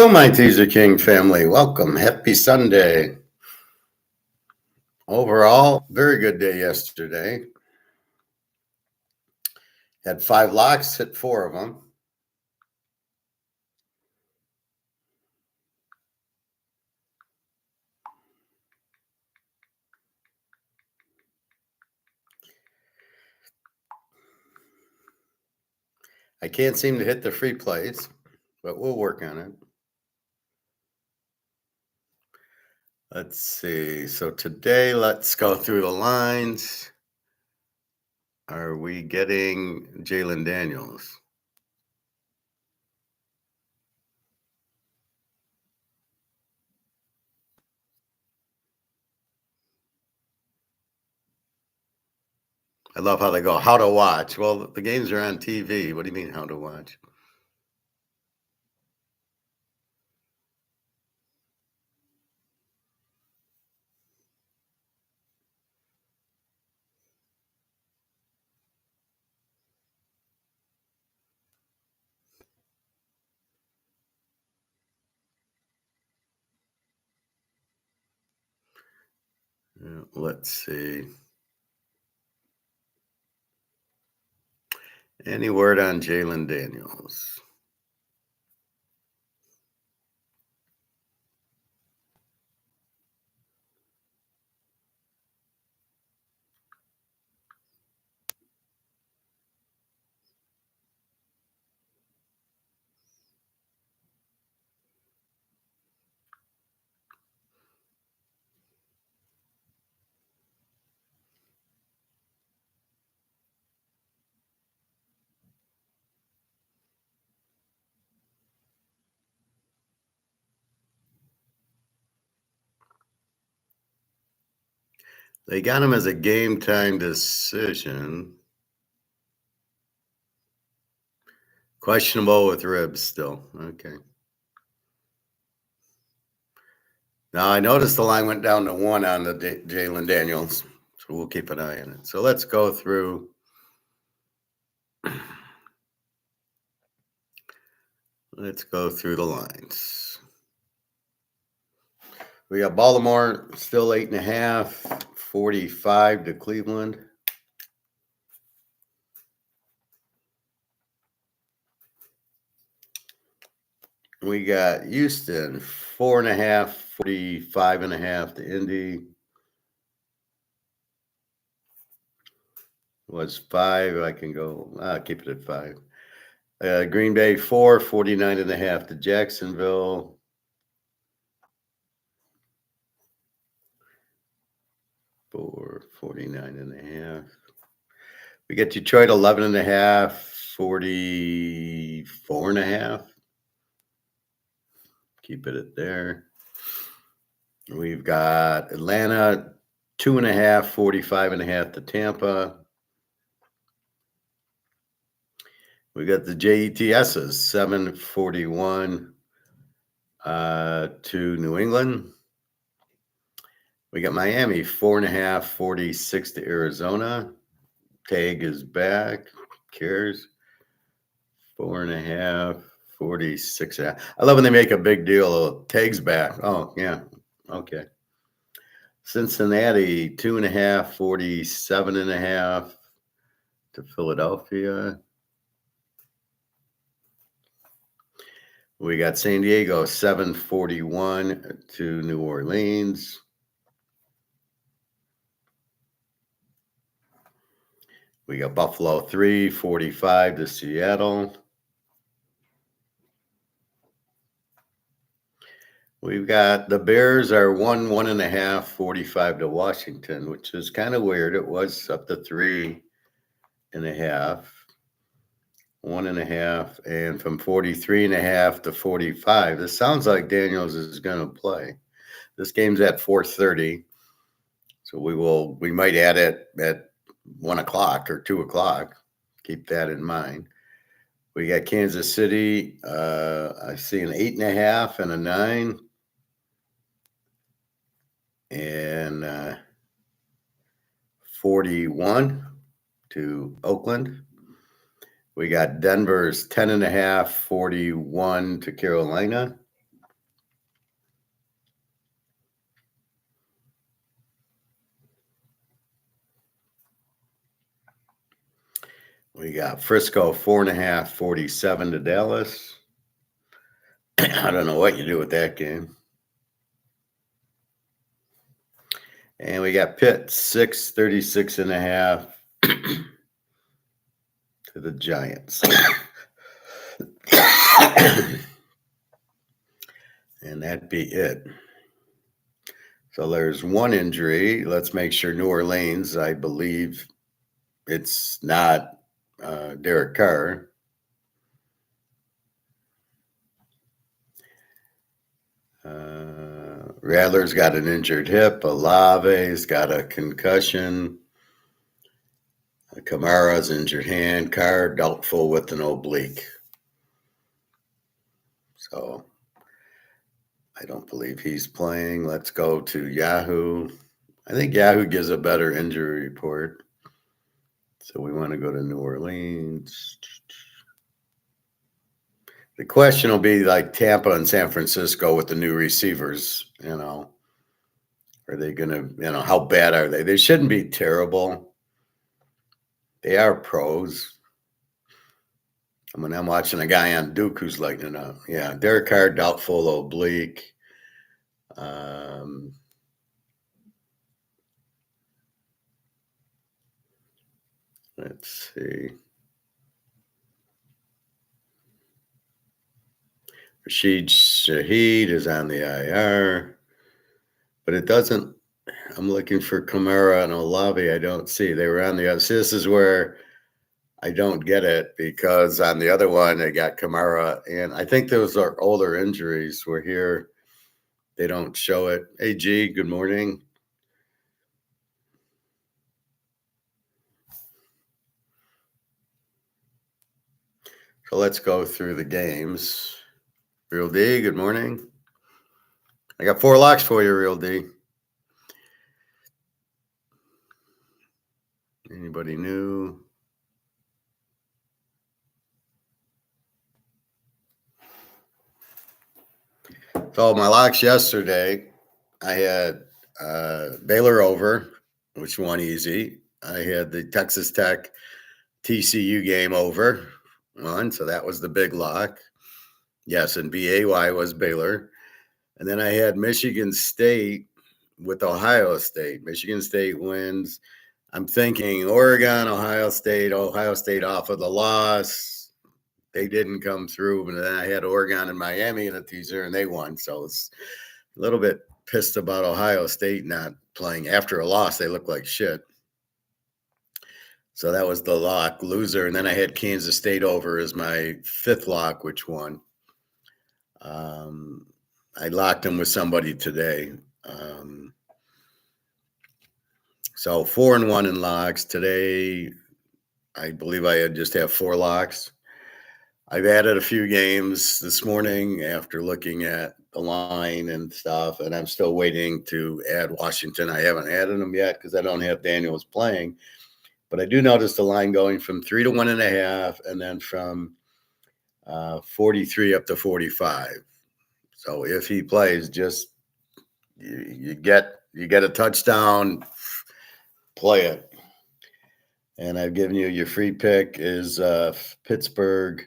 Hello, my Teaser King family. Welcome. Happy Sunday. Overall, very good day yesterday. Had 5 locks, hit 4 of them. I can't seem to hit the free plays, but we'll work on it. Let's see. So today, let's go through the lines. Are we getting Jalen Daniels? I love how they go, how to watch. Well, the games are on TV. What do you mean, how to watch? Let's see. Any word on Jalen Daniels? They got him as a game time decision. Questionable with ribs still. Okay. Now I noticed the line went down to 1 on the Jalen Daniels, so we'll keep an eye on it. So let's go through. Let's go through the lines. We got Baltimore still 8.5, 45 to Cleveland. We got Houston 4.5, 45.5 to Indy. Was 5. I can go. I'll keep it at 5. Green Bay 4, 49.5 to Jacksonville. For 49.5. We get Detroit 11.5, 44.5. Keep it at there. We've got Atlanta 2.5, 45.5 to Tampa. We got the JETSs 7.41 to New England. We got Miami 4.5, 46 to Arizona. Tag is back. Cares. 4.5, 46. I love when they make a big deal of Tag's back. Oh, yeah. Okay. Cincinnati 2.5, 47.5 to Philadelphia. We got San Diego 7.41 to New Orleans. We got Buffalo 3.45 to Seattle. We've got the Bears are 1.5, 45 to Washington, which is kind of weird. It was up to 3.5, 1.5, and from 43.5 to 45. This sounds like Daniels is going to play. This game's at 4:30, so we might add it at 1 o'clock or 2 o'clock. Keep that in mind. We got Kansas City. I see an 8.5 and a 9. And 41 to Oakland. We got Denver's 10.5, 41 to Carolina. We got Frisco 4.5, 47 to Dallas. I don't know what you do with that game. And we got Pitt 6, 36.5 to the Giants. And that'd be it. So there's one injury. Let's make sure New Orleans, I believe it's not Derek Carr. Rattler's got an injured hip. Olave's got a concussion. Kamara's injured hand. Carr doubtful with an oblique. So I don't believe he's playing. Let's go to Yahoo. I think Yahoo gives a better injury report. So we want to go to New Orleans. The question will be like Tampa and San Francisco with the new receivers, Are they going to, how bad are they? They shouldn't be terrible. They are pros. I mean, I'm watching a guy on Duke who's lighting it up. Yeah, Derek Carr, doubtful, oblique. Let's see. Rashid Shaheed is on the IR. But it doesn't. I'm looking for Kamara and Olave. I don't see. They were on the other. See, this is where I don't get it because on the other one, they got Kamara. And I think those are older injuries. We're here. They don't show it. Hey, G, good morning. So let's go through the games. Real D, good morning. I got 4 locks for you, Real D. Anybody new? So my locks yesterday, I had Baylor over, which won easy. I had the Texas Tech TCU game over one, so that was the big lock. Yes, and BAY was Baylor. And then I had Michigan State with Ohio State. Michigan State wins. I'm thinking Oregon, Ohio State off of the loss. They didn't come through, but then I had Oregon and Miami in a teaser, and they won. So it's a little bit pissed about Ohio State not playing. After a loss, they look like shit. So that was the lock loser. And then I had Kansas State over as my 5th lock, which won. I locked them with somebody today. So 4-1 in locks. Today, I believe I just have 4 locks. I've added a few games this morning after looking at the line and stuff, and I'm still waiting to add Washington. I haven't added them yet because I don't have Daniels playing. But I do notice the line going from 3 to 1.5, and then from 43 up to 45. So if he plays, just you get a touchdown, play it. And I've given you your free pick is Pittsburgh,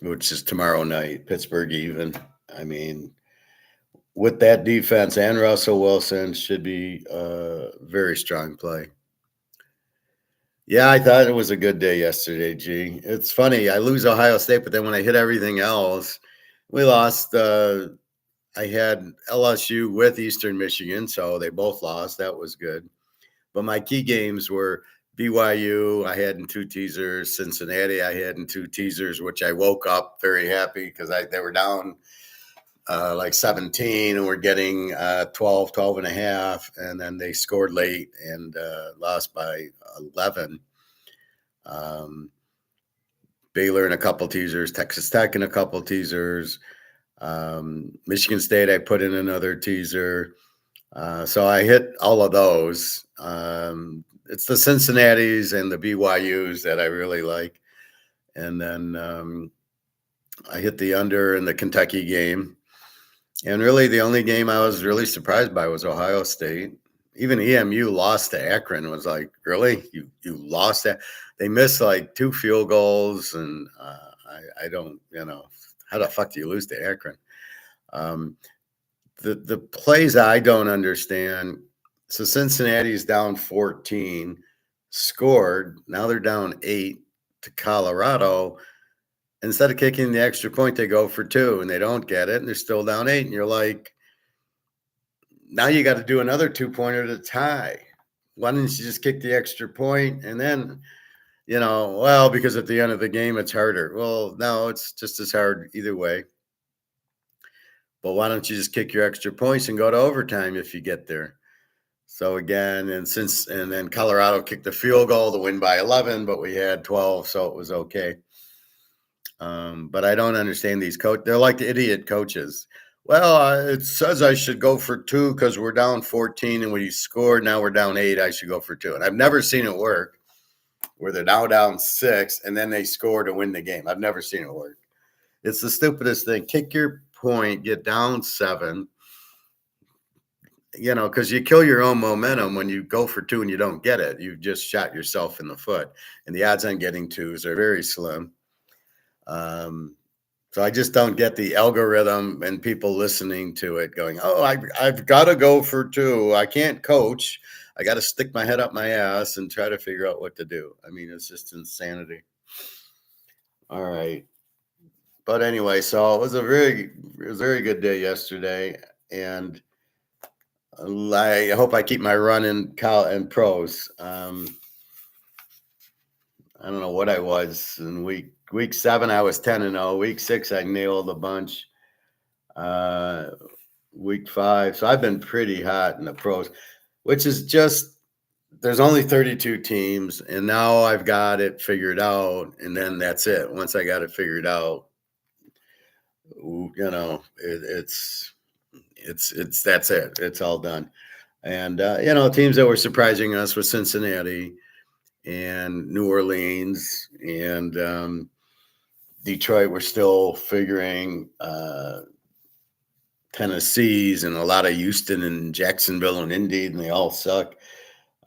which is tomorrow night. Pittsburgh even. I mean, with that defense and Russell Wilson should be a very strong play. Yeah, I thought it was a good day yesterday, G. It's funny. I lose Ohio State, but then when I hit everything else, we lost. I had LSU with Eastern Michigan, so they both lost. That was good. But my key games were BYU, I had in 2 teasers. Cincinnati, I had in 2 teasers, which I woke up very happy because they were down like 17 and we're getting 12 and a half. And then they scored late and lost by 11. Baylor in a couple teasers, Texas Tech in a couple teasers. Michigan State, I put in another teaser. So I hit all of those. It's the Cincinnatis and the BYUs that I really like. And then I hit the under in the Kentucky game. And really the only game I was really surprised by was Ohio State. even EMU lost to Akron. Was like, really? You lost that? They missed like 2 field goals, and I don't, how the fuck do you lose to Akron? The plays I don't understand. So Cincinnati's down 14, scored. Now they're down 8 to Colorado. Instead of kicking the extra point, they go for 2 and they don't get it, and they're still down 8. And you're like, now you got to do another 2-pointer to tie. Why didn't you just kick the extra point? And then, well, because at the end of the game, it's harder. Well, no, it's just as hard either way. But why don't you just kick your extra points and go to overtime if you get there? So again, and then Colorado kicked the field goal to win by 11, but we had 12, so it was okay. But I don't understand these coaches. They're like the idiot coaches. Well, it says I should go for 2 because we're down 14 and we scored. Now we're down 8. I should go for 2. And I've never seen it work where they're now down 6 and then they score to win the game. I've never seen it work. It's the stupidest thing. Kick your point, get down 7, because you kill your own momentum when you go for 2 and you don't get it. You've just shot yourself in the foot. And the odds on getting 2s are very slim. So I just don't get the algorithm and people listening to it going, oh, I've got to go for 2. I can't coach. I got to stick my head up my ass and try to figure out what to do. I mean, it's just insanity. All right. But anyway, so it was a very good day yesterday. And I hope I keep my run in pros. I don't know what I was in week 7. I was 10-0. Week 6, I nailed a bunch. Week 5, so I've been pretty hot in the pros, which is just there's only 32 teams, and now I've got it figured out, and then that's it. Once I got it figured out, it's that's it. It's all done. And teams that were surprising us was Cincinnati and New Orleans and Detroit. We're still figuring Tennessee's and a lot of Houston and Jacksonville and Indy, and they all suck.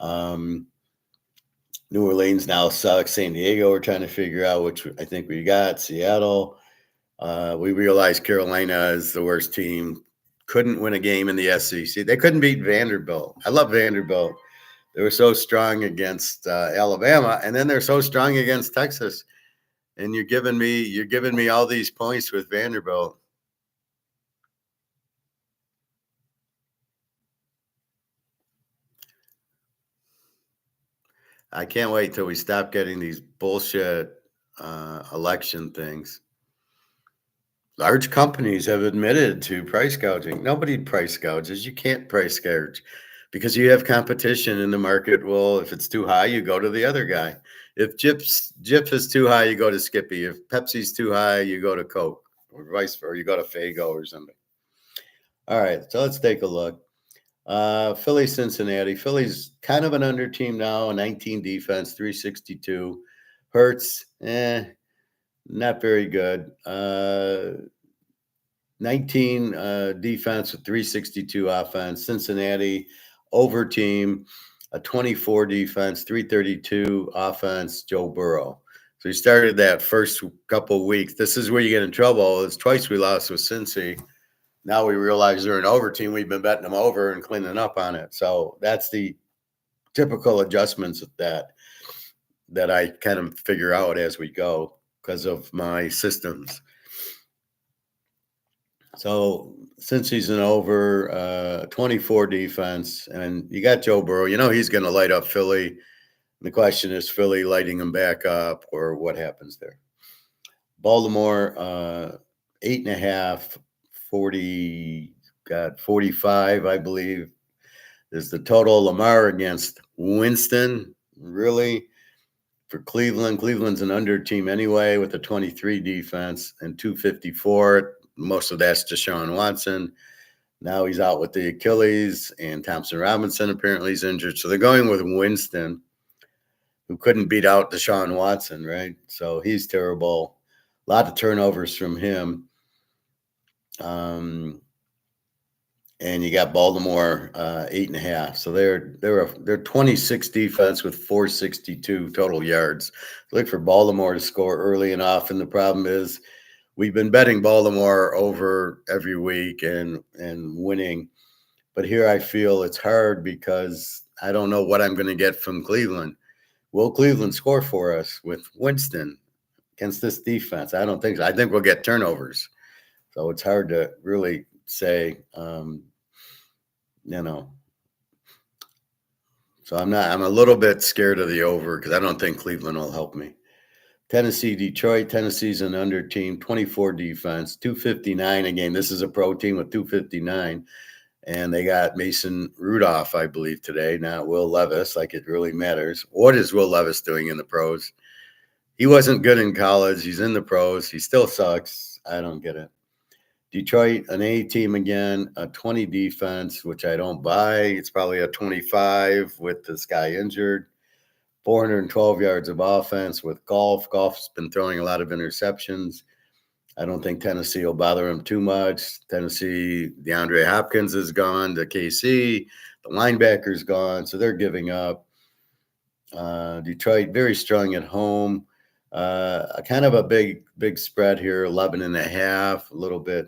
New Orleans now sucks. San Diego, we're trying to figure out which I think we got. Seattle. We realized Carolina is the worst team. Couldn't win a game in the SEC. They couldn't beat Vanderbilt. I love Vanderbilt. They were so strong against Alabama, and then they're so strong against Texas. And you're giving me all these points with Vanderbilt. I can't wait till we stop getting these bullshit election things. Large companies have admitted to price gouging. Nobody price gouges. You can't price gouge because you have competition in the market. Well, if it's too high, you go to the other guy. If Jif is too high, you go to Skippy. If Pepsi's too high, you go to Coke, or vice versa. You go to Faygo or something. All right, so let's take a look. Philly, Cincinnati. Philly's kind of an under team now, a 19 defense, 362. Hurts, not very good. 19 defense with 362 offense. Cincinnati over team, a 24 defense, 332 offense. Joe Burrow. So he started that first couple of weeks. This is where you get in trouble. It's twice we lost with Cincy. Now we realize they're an over team. We've been betting them over and cleaning up on it. So that's the typical adjustments that I kind of figure out as we go because of my systems. So since he's an over 24 defense, and you got Joe Burrow, he's going to light up Philly. The question is Philly lighting him back up or what happens there? Baltimore, 8.5, 45, I believe, is the total. Lamar against Winston, really? For Cleveland. Cleveland's an under team anyway with a 23 defense and 254. Most of that's Deshaun Watson. Now he's out with the Achilles, and Thompson Robinson apparently is injured. So they're going with Winston, who couldn't beat out Deshaun Watson, right? So he's terrible. A lot of turnovers from him. And and you got Baltimore 8.5. So they're 26 defense with 462 total yards. Look for Baltimore to score early and often. The problem is we've been betting Baltimore over every week and winning, but here I feel it's hard because I don't know what I'm going to get from Cleveland. Will Cleveland score for us with Winston against this defense? I don't think so. I think we'll get turnovers. So it's hard to really say, you know. So I'm a little bit scared of the over because I don't think Cleveland will help me. Tennessee, Detroit. Tennessee's an under team, 24 defense, 259 a game. This is a pro team with 259. And they got Mason Rudolph, I believe, today, not Will Levis, like it really matters. What is Will Levis doing in the pros? He wasn't good in college. He's in the pros. He still sucks. I don't get it. Detroit, an A team again, a 20 defense, which I don't buy. It's probably a 25 with this guy injured. 412 yards of offense with Golf. Golf's been throwing a lot of interceptions. I don't think Tennessee will bother him too much. Tennessee, DeAndre Hopkins is gone to KC. The linebacker's gone, so they're giving up. Detroit, very strong at home. Kind of a big spread here, 11.5, a little bit.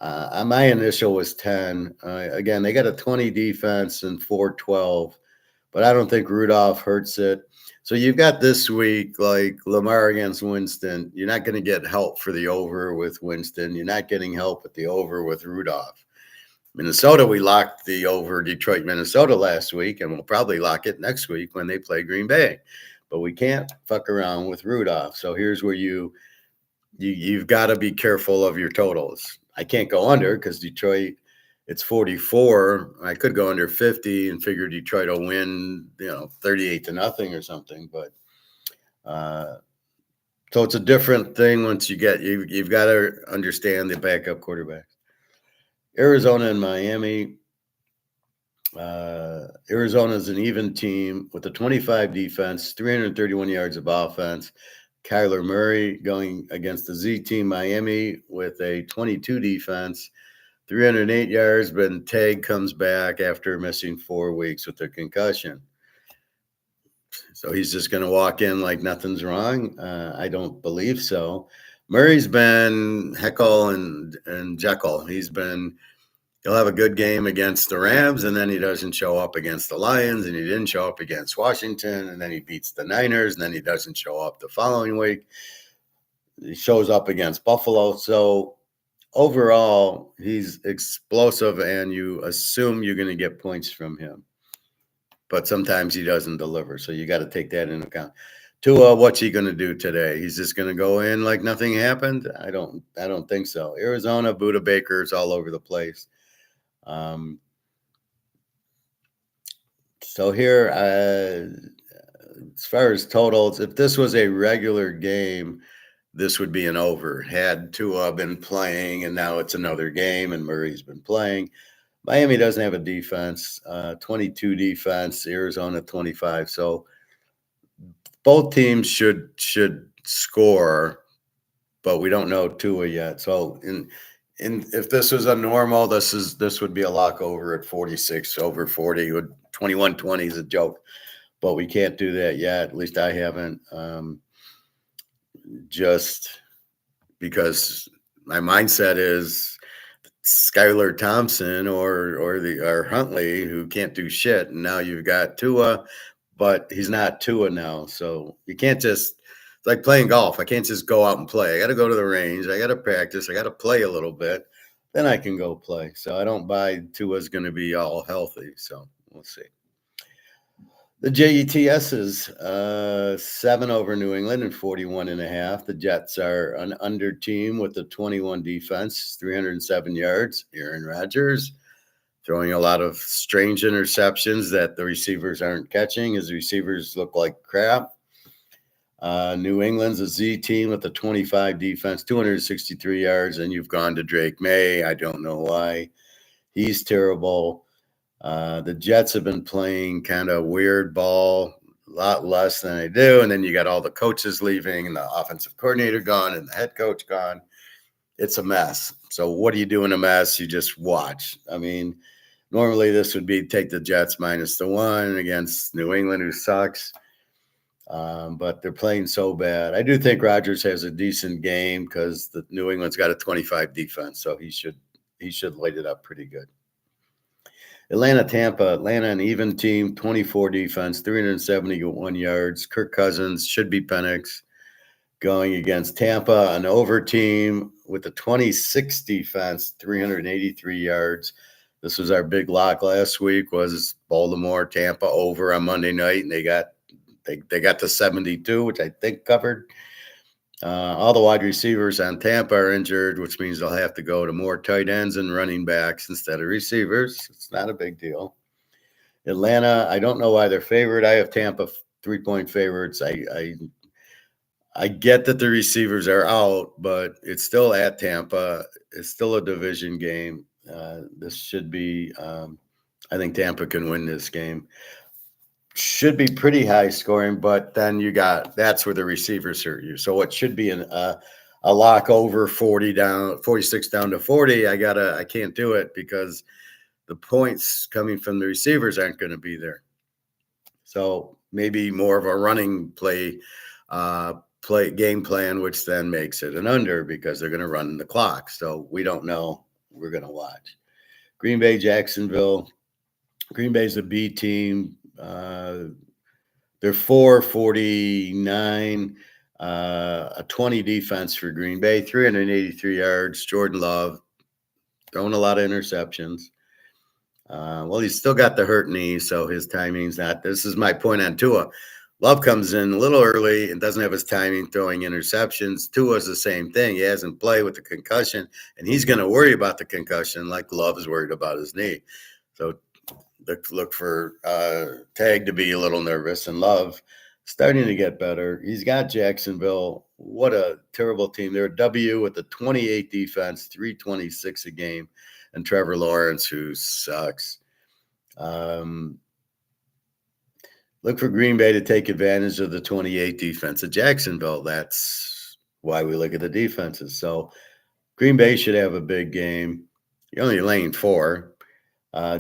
My initial was 10. Again, they got a 20 defense and 412, but I don't think Rudolph hurts it. So you've got this week, like Lamar against Winston. You're not going to get help for the over with Winston. You're not getting help with the over with Rudolph. Minnesota, we locked the over Detroit, Minnesota last week, and we'll probably lock it next week when they play Green Bay. But we can't fuck around with Rudolph. So here's where you've got to be careful of your totals. I can't go under because Detroit, it's 44. I could go under 50 and figure Detroit will win, 38-0 or something. But so it's a different thing once you've got to understand the backup quarterbacks. Arizona and Miami. Arizona's an even team with a 25 defense, 331 yards of offense. Kyler Murray going against the Z team, Miami, with a 22 defense, 308 yards, but Tag comes back after missing 4 weeks with a concussion. So he's just going to walk in like nothing's wrong? I don't believe so. Murray's been Heckle and Jekyll. He'll have a good game against the Rams, and then he doesn't show up against the Lions, and he didn't show up against Washington, and then he beats the Niners, and then he doesn't show up the following week. He shows up against Buffalo. So overall, he's explosive, and you assume you're going to get points from him. But sometimes he doesn't deliver, so you got to take that into account. Tua, what's he going to do today? He's just going to go in like nothing happened? I don't think so. Arizona, Buda Baker's all over the place. So here, as far as totals, if this was a regular game, this would be an over. Had Tua been playing, and now it's another game, and Murray's been playing. Miami doesn't have a defense, 22 defense, Arizona 25. So both teams should score, but we don't know Tua yet. So if this was a normal, this would be a lock over at 46, over 40. 21-20 is a joke, but we can't do that yet. At least I haven't. Just because my mindset is Skylar Thompson or Huntley, who can't do shit, and now you've got Tua, but he's not Tua now. So you can't just. It's like playing golf. I can't just go out and play. I got to go to the range. I got to practice. I got to play a little bit. Then I can go play. So I don't buy Tua's going to be all healthy. So we'll see. The JETSs, 7 over New England and 41.5. The Jets are an under team with a 21 defense, 307 yards. Aaron Rodgers throwing a lot of strange interceptions that the receivers aren't catching. His receivers look like crap. New England's a Z team with a 25 defense, 263 yards, and you've gone to Drake May. I don't know why. He's terrible. The Jets have been playing kind of weird ball, a lot less than they do, and then you got all the coaches leaving and the offensive coordinator gone and the head coach gone. it's a mess. So what do you do in a mess? You just watch. I mean, normally this would be take the Jets -1 against New England, who sucks. But they're playing so bad. I do think Rodgers has a decent game because the New England's got a 25 defense, so he should light it up pretty good. Atlanta, Tampa. Atlanta, an even team, 24 defense, 371 yards. Kirk Cousins should be Penix going against Tampa, an over team with a 26 defense, 383 yards. This was our big lock last week, was Baltimore, Tampa over on Monday night, and they got to 72, which I think covered. All the wide receivers on Tampa are injured, which means they'll have to go to more tight ends and running backs instead of receivers. It's not a big deal. Atlanta, I don't know why they're favored. I have Tampa 3-point favorites. I get that the receivers are out, but it's still at Tampa. It's still a division game. This should be, I think Tampa can win this game. Should be pretty high scoring, but then that's where the receivers hurt you. So what should be a lock over 46 down to 40. I can't do it because the points coming from the receivers aren't going to be there. So maybe more of a running game plan, which then makes it an under because they're going to run the clock. So we don't know. We're going to watch. Green Bay, Jacksonville. Green Bay's a B team. They're 449, a 20 defense for Green Bay, 383 yards. Jordan Love throwing a lot of interceptions. Well, he's still got the hurt knee, so his timing's not. This is my point on Tua. Love comes in a little early and doesn't have his timing throwing interceptions. Tua's the same thing. He hasn't played with the concussion, and he's going to worry about the concussion like Love is worried about his knee. So look for Tag to be a little nervous, and Love starting to get better. He's got Jacksonville. What a terrible team. They're a W with a 28 defense, 326 a game, and Trevor Lawrence, who sucks. Look for Green Bay to take advantage of the 28 defense of Jacksonville. That's why we look at the defenses. So Green Bay should have a big game. You're only laying 4.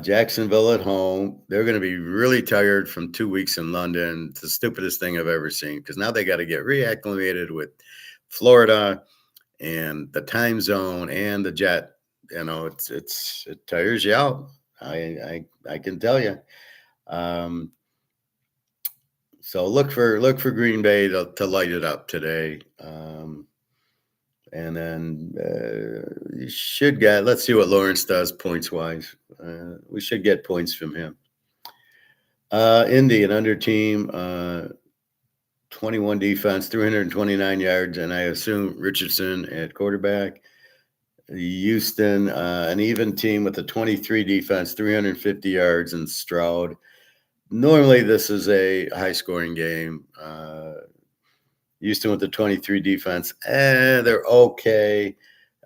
Jacksonville at home. They're going to be really tired from 2 weeks in London. It's the stupidest thing I've ever seen because now they got to get reacclimated with Florida and the time zone and the jet. You know, it tires you out. I can tell you. So look for Green Bay to light it up today. And then you should get, let's see what Lawrence does points-wise. We should get points from him. Indy, an under team, 21 defense, 329 yards, and I assume Richardson at quarterback. Houston, an even team with a 23 defense, 350 yards, and Stroud. Normally, this is a high-scoring game. Houston with the 23 defense, they're okay.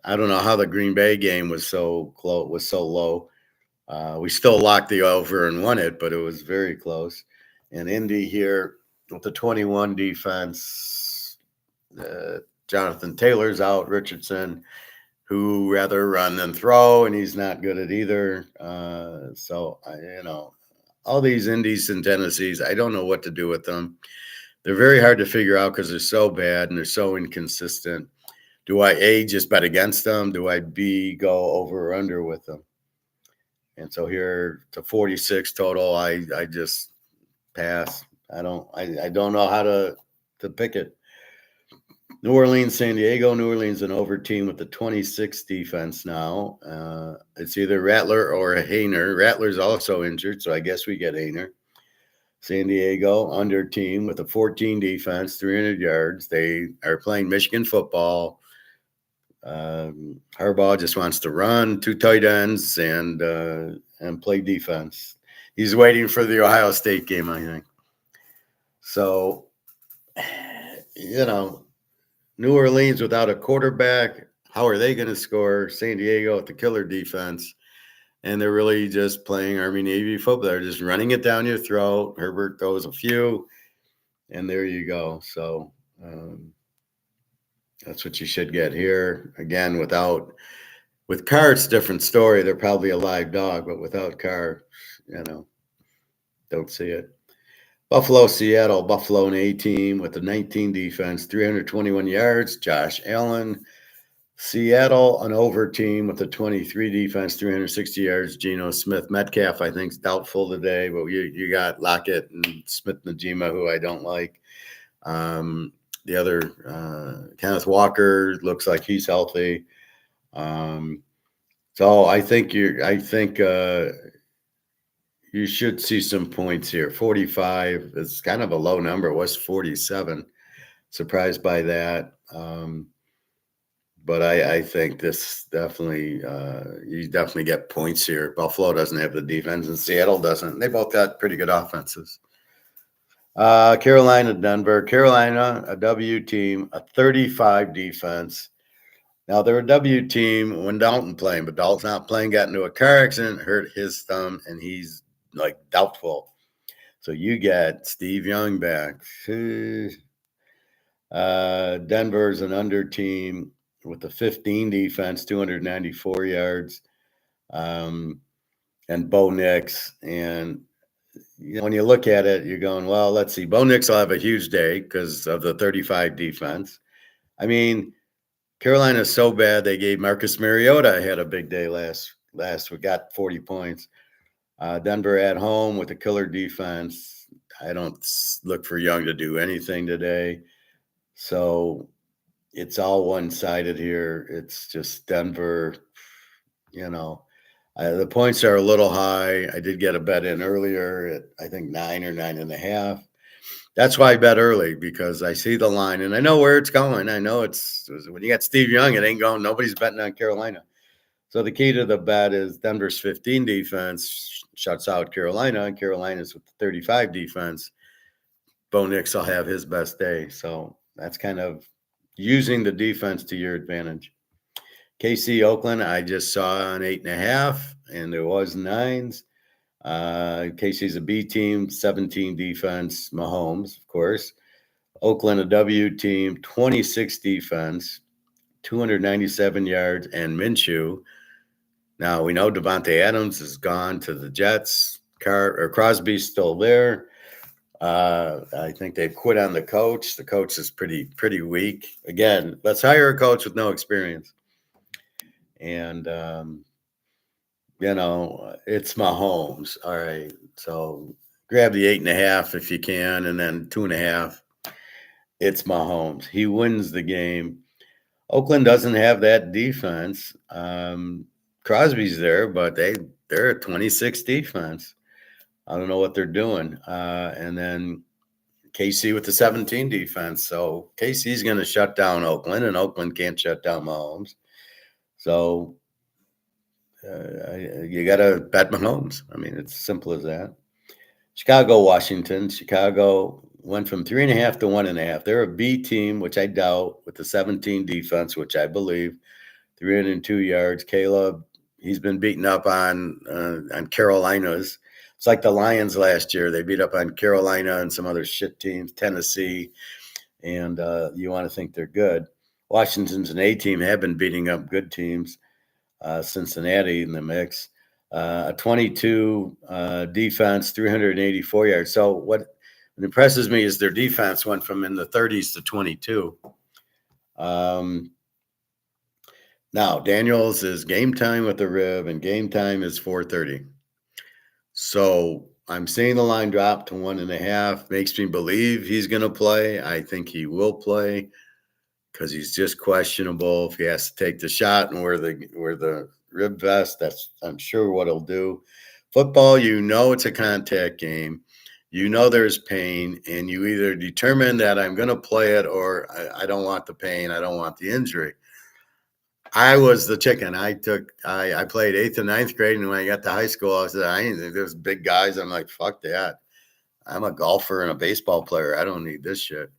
I don't know how the Green Bay game was so low. We still locked the over and won it, but it was very close. And Indy here with the 21 defense, Jonathan Taylor's out, Richardson, who rather run than throw, and he's not good at either. So all these Indies and Tennessees, I don't know what to do with them. They're very hard to figure out because they're so bad and they're so inconsistent. Do I A, just bet against them? Do I B, go over or under with them? And so here to 46 total, I just pass. I don't know how to pick it. New Orleans, San Diego. New Orleans an over team with the 26 defense now. It's either Rattler or Hayner. Rattler's also injured, so I guess we get Hayner. San Diego under team with a 14 defense, 300 yards. They are playing Michigan football. Harbaugh just wants to run 2 tight ends and play defense. He's waiting for the Ohio State game, I think. So, New Orleans without a quarterback, how are they going to score? San Diego with the killer defense. And they're really just playing Army-Navy football. They're just running it down your throat. Herbert throws a few, and there you go. So That's what you should get here. Again, with Carr, it's a different story. They're probably a live dog, but without Carr, you know, don't see it. Buffalo, Seattle, Buffalo, an A team with a 19 defense, 321 yards. Josh Allen. Seattle, an over team with a 23 defense, 360 yards. Geno Smith. Metcalf, I think, is doubtful today, but you got Lockett and Smith Najima, who I don't like. The other, Kenneth Walker, looks like he's healthy. So you should see some points here. 45 is kind of a low number. It was 47. Surprised by that. But I think this definitely, you definitely get points here. Buffalo doesn't have the defense, and Seattle doesn't. They both got pretty good offenses. Carolina, Denver. Carolina, a W team, a 35 defense. Now, they're a W team when Dalton playing, but Dalton's not playing, got into a car accident, hurt his thumb, and he's like doubtful. So you get Steve Young back. Denver's an under team with a 15 defense, 294 yards, and Bo Nix. And when you look at it, you're going, well, let's see. Bo Nix will have a huge day because of the 35 defense. I mean, Carolina's so bad they gave Marcus Mariota had a big day last week, got 40 points. Denver at home with a killer defense. I don't look for Young to do anything today. So it's all one-sided here. It's just Denver, the points are a little high. I did get a bet in earlier at, I think, 9 or 9.5. That's why I bet early, because I see the line and I know where it's going. I know it's when you got Steve Young, it ain't going. Nobody's betting on Carolina. So the key to the bet is Denver's 15 defense shuts out Carolina, and Carolina's with the 35 defense. Bo Nix will have his best day. So that's kind of using the defense to your advantage. KC Oakland, I just saw an 8.5, and there was 9s. KC's a B team, 17 defense. Mahomes, of course. Oakland, a W team, 26 defense, 297 yards, and Minshew. Now, we know Devontae Adams is gone to the Jets. Crosby's still there. I think they've quit on the coach. The coach is pretty weak. Again, let's hire a coach with no experience. And, it's Mahomes. All right. So grab the 8.5 if you can, and then 2.5. It's Mahomes. He wins the game. Oakland doesn't have that defense. Crosby's there, but they're a 26 defense. I don't know what they're doing. And then KC with the 17 defense. So KC's going to shut down Oakland, and Oakland can't shut down Mahomes. So you got to bet Mahomes. I mean, it's as simple as that. Chicago, Washington. Chicago went from 3.5 to 1.5. They're a B team, which I doubt, with the 17 defense, which I believe. 302 yards. Caleb, he's been beaten up on Carolina's. It's like the Lions last year. They beat up on Carolina and some other shit teams, Tennessee, and you want to think they're good. Washington's an A team, have been beating up good teams. Cincinnati in the mix. A 22 defense, 384 yards. So what impresses me is their defense went from in the 30s to 22. Now, Daniels is game time with the rib, and game time is 4:30. So I'm seeing the line drop to 1.5. Makes me believe he's going to play. I think he will play because he's just questionable. If he has to take the shot and wear the rib vest, that's, I'm sure, what he'll do. Football, it's a contact game. There's pain, and you either determine that I'm going to play it or I don't want the pain. I don't want the injury. I was the chicken. I played 8th and 9th grade, and when I got to high school, I said, there's big guys. I'm like, fuck that. I'm a golfer and a baseball player. I don't need this shit.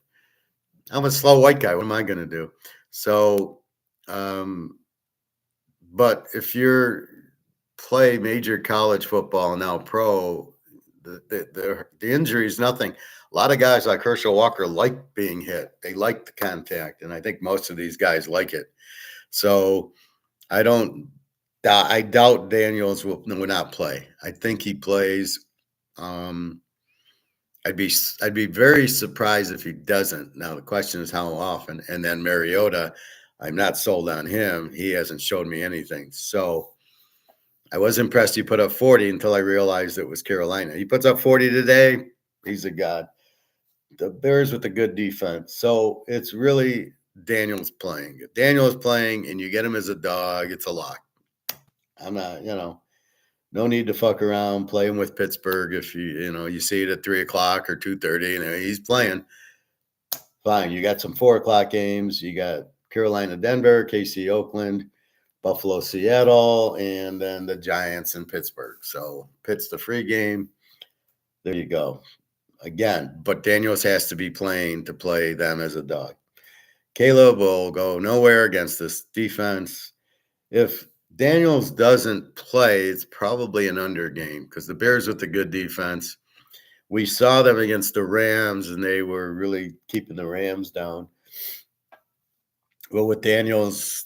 I'm a slow white guy. What am I going to do? So, but if you're play major college football now pro, the injury is nothing. A lot of guys like Herschel Walker like being hit. They like the contact, and I think most of these guys like it. So I don't. I doubt Daniels will not play. I think he plays. Um, I'd be very surprised if he doesn't. Now the question is how often. And then Mariota, I'm not sold on him. He hasn't showed me anything. So I was impressed he put up 40 until I realized it was Carolina. He puts up 40 today. He's a god. The Bears with a good defense. So it's really Daniels playing. If Daniels playing and you get him as a dog, it's a lock. I'm not, no need to fuck around playing with Pittsburgh. If you see it at 3:00 or 2:30, he's playing. Fine. You got some 4:00 games. You got Carolina, Denver, KC, Oakland, Buffalo, Seattle, and then the Giants in Pittsburgh. So Pitt's the free game. There you go. Again, but Daniels has to be playing to play them as a dog. Caleb will go nowhere against this defense. If Daniels doesn't play, it's probably an under game because the Bears with the good defense. We saw them against the Rams, and they were really keeping the Rams down. Well, with Daniels,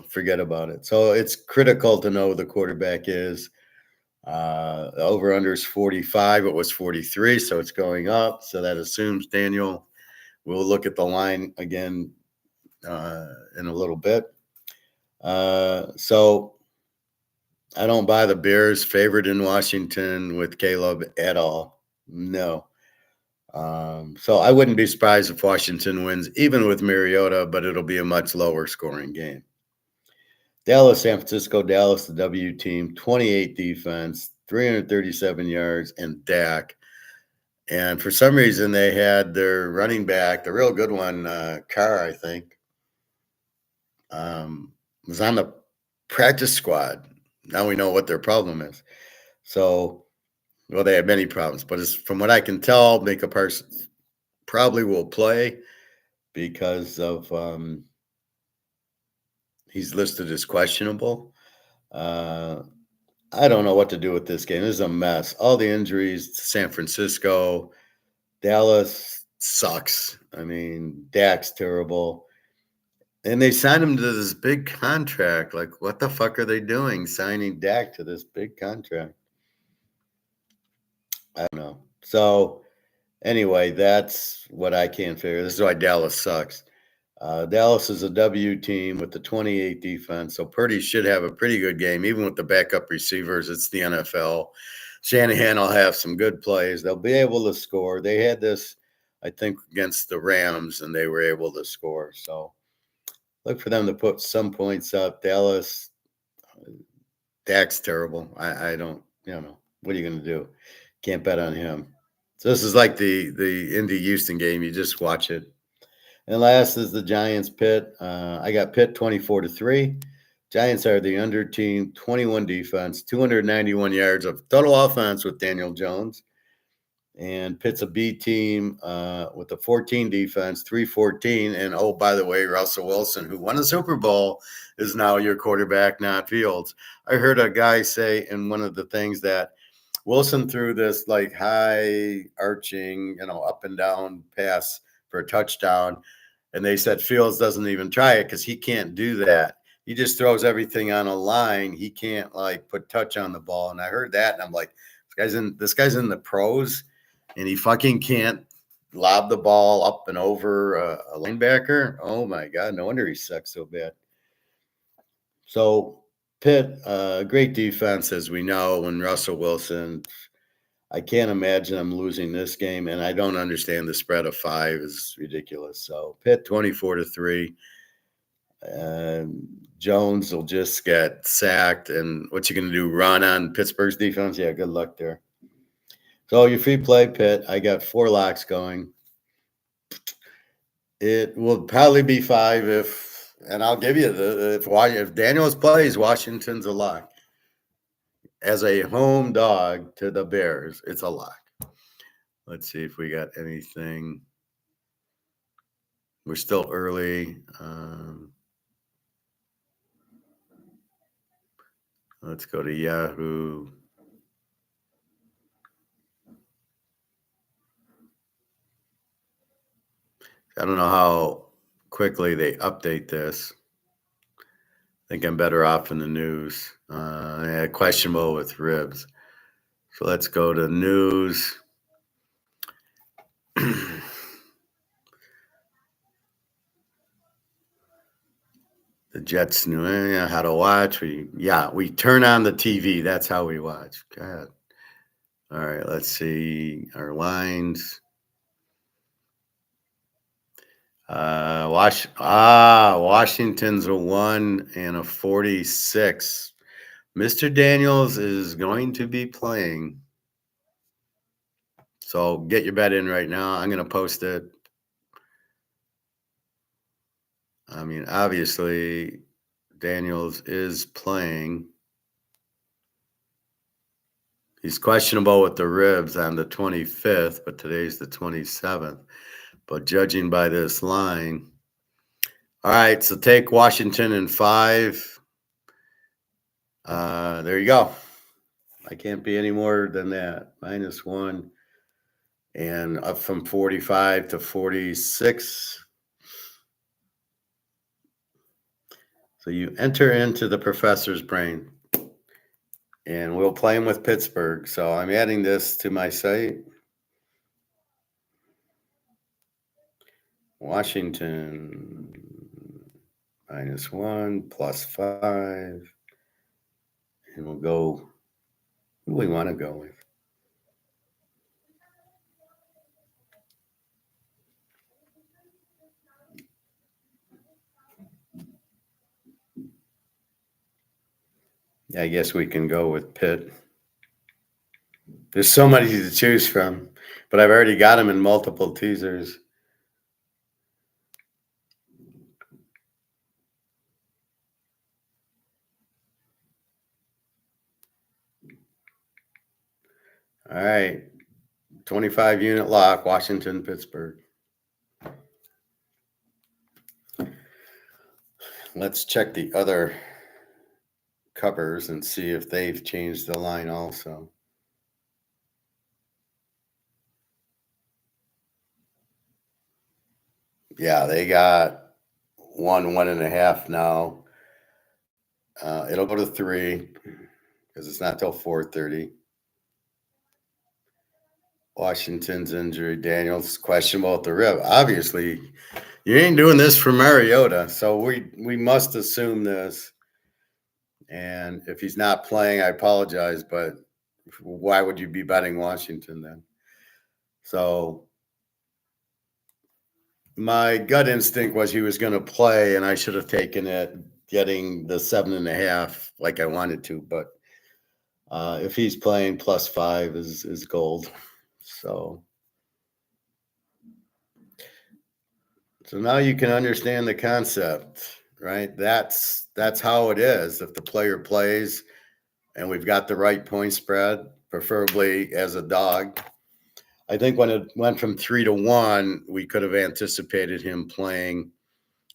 forget about it. So it's critical to know who the quarterback is. The over-under is 45. It was 43, so it's going up. So that assumes Daniel. We'll look at the line again in a little bit. So I don't buy the Bears favored in Washington with Caleb at all. No. So I wouldn't be surprised if Washington wins, even with Mariota, but it'll be a much lower scoring game. Dallas, San Francisco, Dallas, the W team, 28 defense, 337 yards, and Dak. And for some reason, they had their running back, the real good one, Carr, I think, was on the practice squad. Now we know what their problem is. So, well, they have many problems, but from what I can tell, Micah Parsons probably will play because of he's listed as questionable. I don't know what to do with this game. This is a mess. All the injuries to San Francisco, Dallas sucks. I mean, Dak's terrible. And they signed him to this big contract. Like, what the fuck are they doing signing Dak to this big contract? I don't know. So, anyway, that's what I can't figure. This is why Dallas sucks. Dallas is a W team with the 28 defense, so Purdy should have a pretty good game, even with the backup receivers. It's the NFL. Shanahan will have some good plays. They'll be able to score. They had this, I think, against the Rams, and they were able to score. So look for them to put some points up. Dallas, Dak's terrible. I don't, what are you going to do? Can't bet on him. So this is like the Indy Houston game. You just watch it. And last is the Giants Pitt. I got Pitt 24-3. Giants are the under team, 21 defense, 291 yards of total offense with Daniel Jones. And Pitt's a B team with a 14 defense, 314. And oh, by the way, Russell Wilson, who won a Super Bowl, is now your quarterback, not Fields. I heard a guy say in one of the things that Wilson threw this like high arching, up and down pass for a touchdown. And they said Fields doesn't even try it because he can't do that. He just throws everything on a line. He can't put touch on the ball. And I heard that, and I'm like, this guy's in the pros, and he fucking can't lob the ball up and over a linebacker. Oh my God, no wonder he sucks so bad. So Pitt, great defense, as we know. When Russell Wilson, I can't imagine them losing this game, and I don't understand the spread of 5 is ridiculous. So Pitt 24-3. Jones will just get sacked, and what you going to do? Run on Pittsburgh's defense? Yeah, good luck there. So your free play, Pitt. I got 4 locks going. It will probably be 5 and I'll give you if Daniels plays, Washington's a lock. As a home dog to the Bears, it's a lock. Let's see if we got anything. We're still early. Let's go to Yahoo. I don't know how quickly they update this. I think I'm better off in the news. Yeah, questionable with ribs. So let's go to news. The Jets knew how to watch. We turn on the TV. That's how we watch. God. All right, let's see our lines. Washington's a 1 and a 46. Mr. Daniels is going to be playing. So get your bet in right now. I'm going to post it. I mean, obviously, Daniels is playing. He's questionable with the ribs on the 25th, but today's the 27th. But judging by this line, all right, so take Washington in 5. There you go. I can't be any more than that. -1 and up from 45 to 46. So you enter into the professor's brain, and we'll play him with Pittsburgh. So I'm adding this to my site. Washington -1 +5. And we'll go who we want to go with. I guess we can go with Pitt. There's so many to choose from, but I've already got them in multiple teasers. All right. 25 unit lock, Washington, Pittsburgh. Let's check the other covers and see if they've changed the line also. Yeah, they got 1.5 now. It'll go to 3 because it's not till 4:30. Washington's injury, Daniels questionable at the rib. Obviously, you ain't doing this for Mariota, so we must assume this. And if he's not playing, I apologize, but why would you be betting Washington then? So my gut instinct was he was going to play, and I should have taken it, getting the 7.5 like I wanted to. But if he's playing, +5 is gold. So now you can understand the concept, right? That's how it is. If the player plays, and we've got the right point spread, preferably as a dog. I think when it went from 3 to 1, we could have anticipated him playing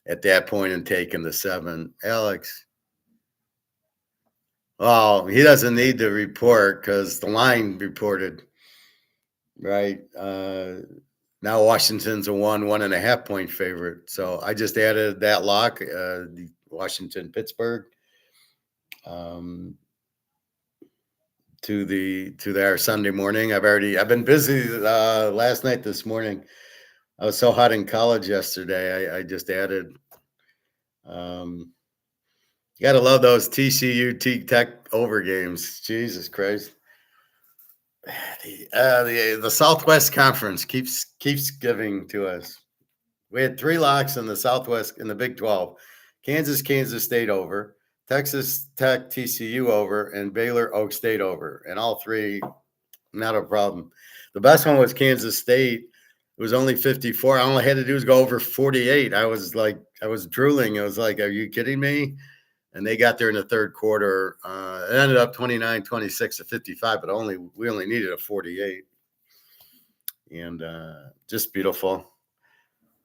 at that point and taking the 7. Alex. Oh, he doesn't need to report because the line reported, right? Now Washington's a 1.5 point favorite. So I just added that lock, the Washington, Pittsburgh, to their Sunday morning. I've been busy last night, this morning. I was so hot in college yesterday. I just added. You got to love those TCU Tech over games. Jesus Christ. The Southwest Conference keeps giving to us. We had 3 locks in the Southwest in the Big 12. Kansas State over, Texas Tech TCU over, and Baylor Oak State over. And all 3, not a problem. The best one was Kansas State. It was only 54. All I had to do was go over 48. I was drooling. I was like, are you kidding me? And they got there in the third quarter. It ended up 29-26 to 55, but we only needed a 48. And just beautiful.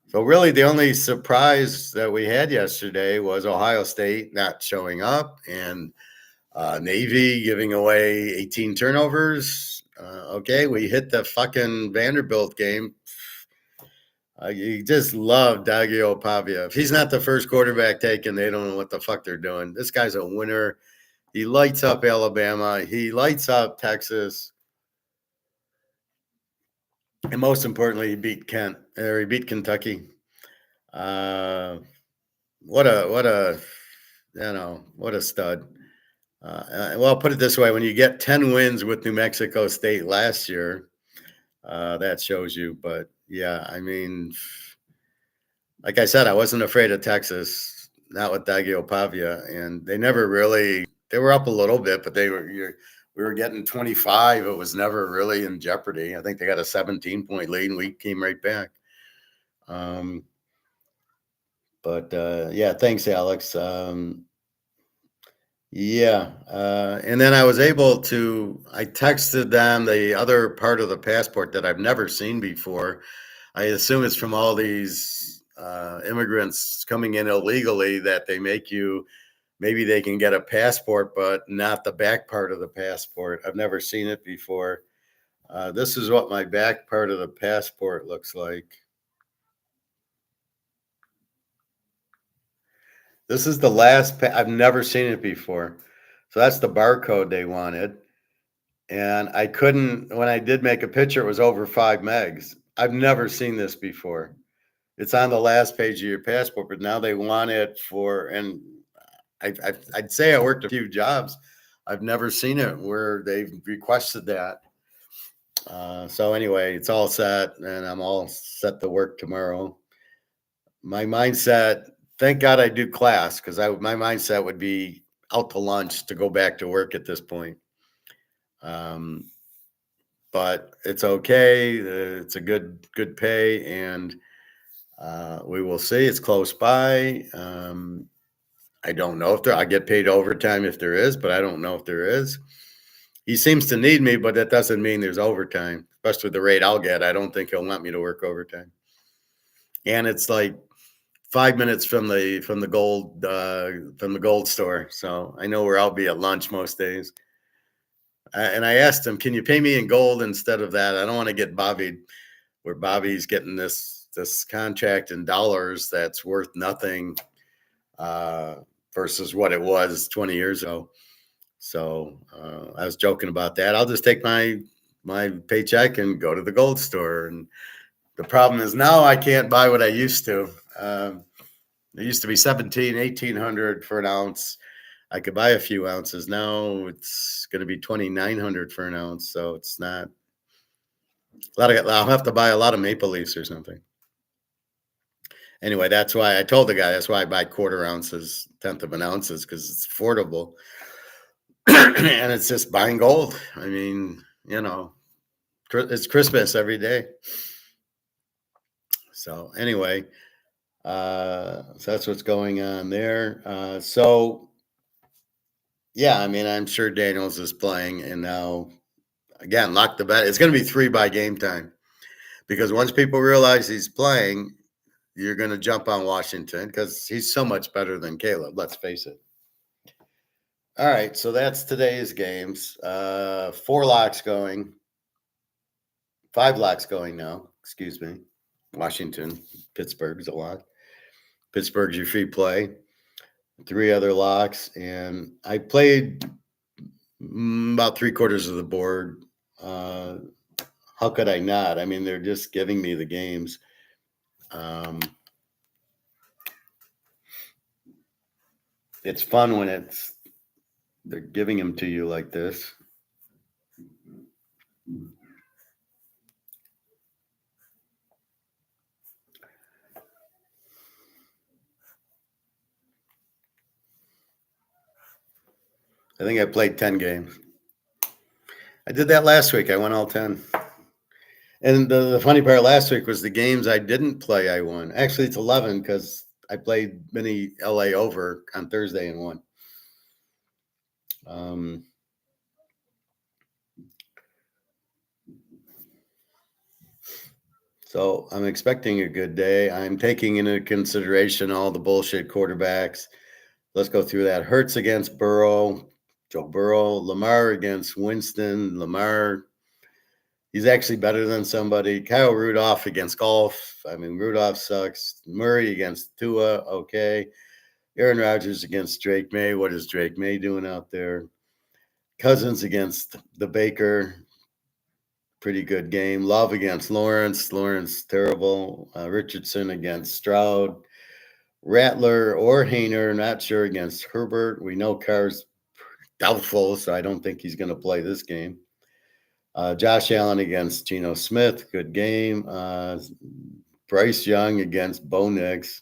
So really the only surprise that we had yesterday was Ohio State not showing up and Navy giving away 18 turnovers. Okay, we hit the fucking Vanderbilt game. You just love Daggio Pavia. If he's not the first quarterback taken, they don't know what the fuck they're doing. This guy's a winner. He lights up Alabama. He lights up Texas. And most importantly, he beat Kentucky. What a what a stud. Well, put it this way: when you get 10 wins with New Mexico State last year, that shows you. But yeah, I mean, like I said, I wasn't afraid of Texas, not with Daggio Pavia, and they never really. They were up a little bit, but we were getting 25. It was never really in jeopardy. I think they got a 17-point lead, and we came right back. But yeah, thanks, Alex. Yeah. And then I was able to, I texted them the other part of the passport that I've never seen before. I assume it's from all these immigrants coming in illegally that they make you, maybe they can get a passport, but not the back part of the passport. I've never seen it before. This is what my back part of the passport looks like. This is the last, I've never seen it before. So that's the barcode they wanted. And I couldn't, when I did make a picture, it was over 5 megs. I've never seen this before. It's on the last page of your passport, but now they want it for, and I'd say I worked a few jobs. I've never seen it where they've requested that. So anyway, it's all set, and I'm all set to work tomorrow. My mindset, thank God I do class, because my mindset would be out to lunch to go back to work at this point. But it's okay. It's a good pay, and we will see. It's close by. I don't know if I get paid overtime if there is, but I don't know if there is. He seems to need me, but that doesn't mean there's overtime, especially the rate I'll get. I don't think he'll want me to work overtime. And it's like 5 minutes from the gold store, so I know where I'll be at lunch most days. And I asked him, "Can you pay me in gold instead of that? I don't want to get Bobby, where Bobby's getting this contract in dollars that's worth nothing versus what it was 20 years ago." So I was joking about that. I'll just take my paycheck and go to the gold store. And the problem is now I can't buy what I used to. It used to be 1,800 for an ounce. I could buy a few ounces. Now it's going to be 2,900 for an ounce. So it's not a lot. I'll have to buy a lot of Maple Leafs or something. Anyway, that's why I told the guy, that's why I buy quarter ounces, 1/10 of an ounces, because it's affordable. And it's just buying gold. I mean, it's Christmas every day. So anyway, so that's what's going on there. So yeah, I mean, I'm sure Daniels is playing, and now again, lock the bet. It's going to be 3 by game time, because once people realize he's playing, you're going to jump on Washington because he's so much better than Caleb. Let's face it. All right, so that's today's games. 4 locks going. 5 locks going now. Excuse me. Washington, Pittsburgh's a lock. Pittsburgh's your free play. 3 other locks, and I played about 3/4 of the board. How could I not? I mean, they're just giving me the games. It's fun when they're giving them to you like this. I think I played 10 games. I did that last week. I won all 10. And the funny part last week was the games I didn't play, I won. Actually, it's 11 because I played mini LA over on Thursday and won. So I'm expecting a good day. I'm taking into consideration all the bullshit quarterbacks. Let's go through that. Hurts against Burrow, Joe Burrow. Lamar against Winston. Lamar. He's actually better than somebody. Kyle Rudolph against golf. I mean, Rudolph sucks. Murray against Tua. Okay. Aaron Rodgers against Drake May. What is Drake May doing out there? Cousins against the Baker. Pretty good game. Love against Lawrence. Lawrence terrible. Richardson against Stroud. Rattler or Hayner, not sure against Herbert. We know Carr's doubtful, so I don't think he's going to play this game. Josh Allen against Geno Smith, good game. Bryce Young against Bo Nix.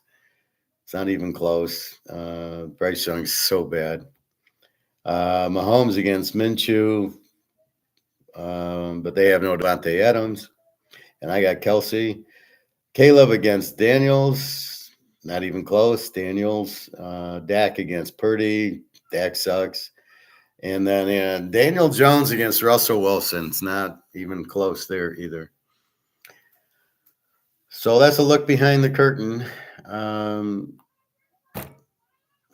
It's not even close. Bryce Young's so bad. Mahomes against Minshew, but they have no Devontae Adams. And I got Kelsey. Caleb against Daniels, not even close. Daniels. Dak against Purdy. Dak sucks. And then Daniel Jones against Russell Wilson. It's not even close there either. So that's a look behind the curtain. And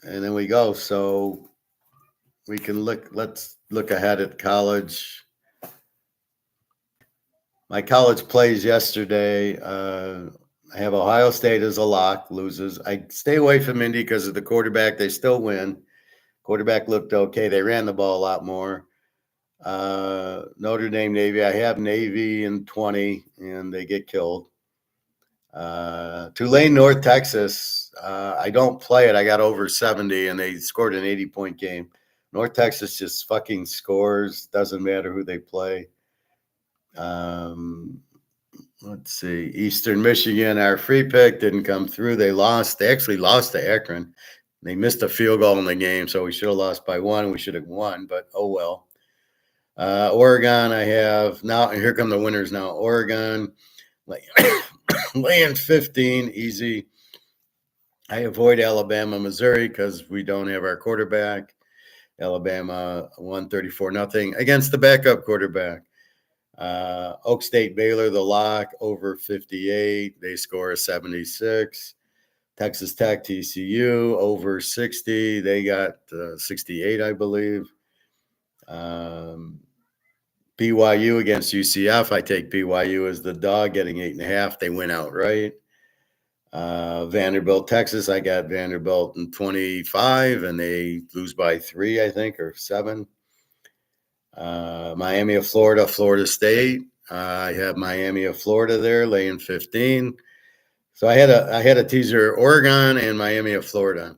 then we go. So we can let's look ahead at college. My college plays yesterday. I have Ohio State as a lock, loses. I stay away from Indy because of the quarterback. They still win. Quarterback looked okay. They ran the ball a lot more. Notre Dame, Navy. I have Navy in 20, and they get killed. Tulane, North Texas. I don't play it. I got over 70, and they scored an 80-point game. North Texas just fucking scores. Doesn't matter who they play. Let's see. Eastern Michigan, our free pick didn't come through. They lost. They actually lost to Akron. They missed a field goal in the game, so we should have lost by 1. We should have won, but oh well. Oregon, I have now. Here come the winners now. Oregon, laying 15, easy. I avoid Alabama, Missouri because we don't have our quarterback. Alabama won 34-0 against the backup quarterback. Oak State, Baylor, the lock, over 58. They score 76. Texas Tech, TCU, over 60. They got 68, I believe. BYU against UCF. I take BYU as the dog, getting 8.5. They win outright. Vanderbilt, Texas. I got Vanderbilt in 25, and they lose by 3, I think, or 7. Miami of Florida, Florida State. I have Miami of Florida there, laying 15. So I had a teaser Oregon and Miami of Florida.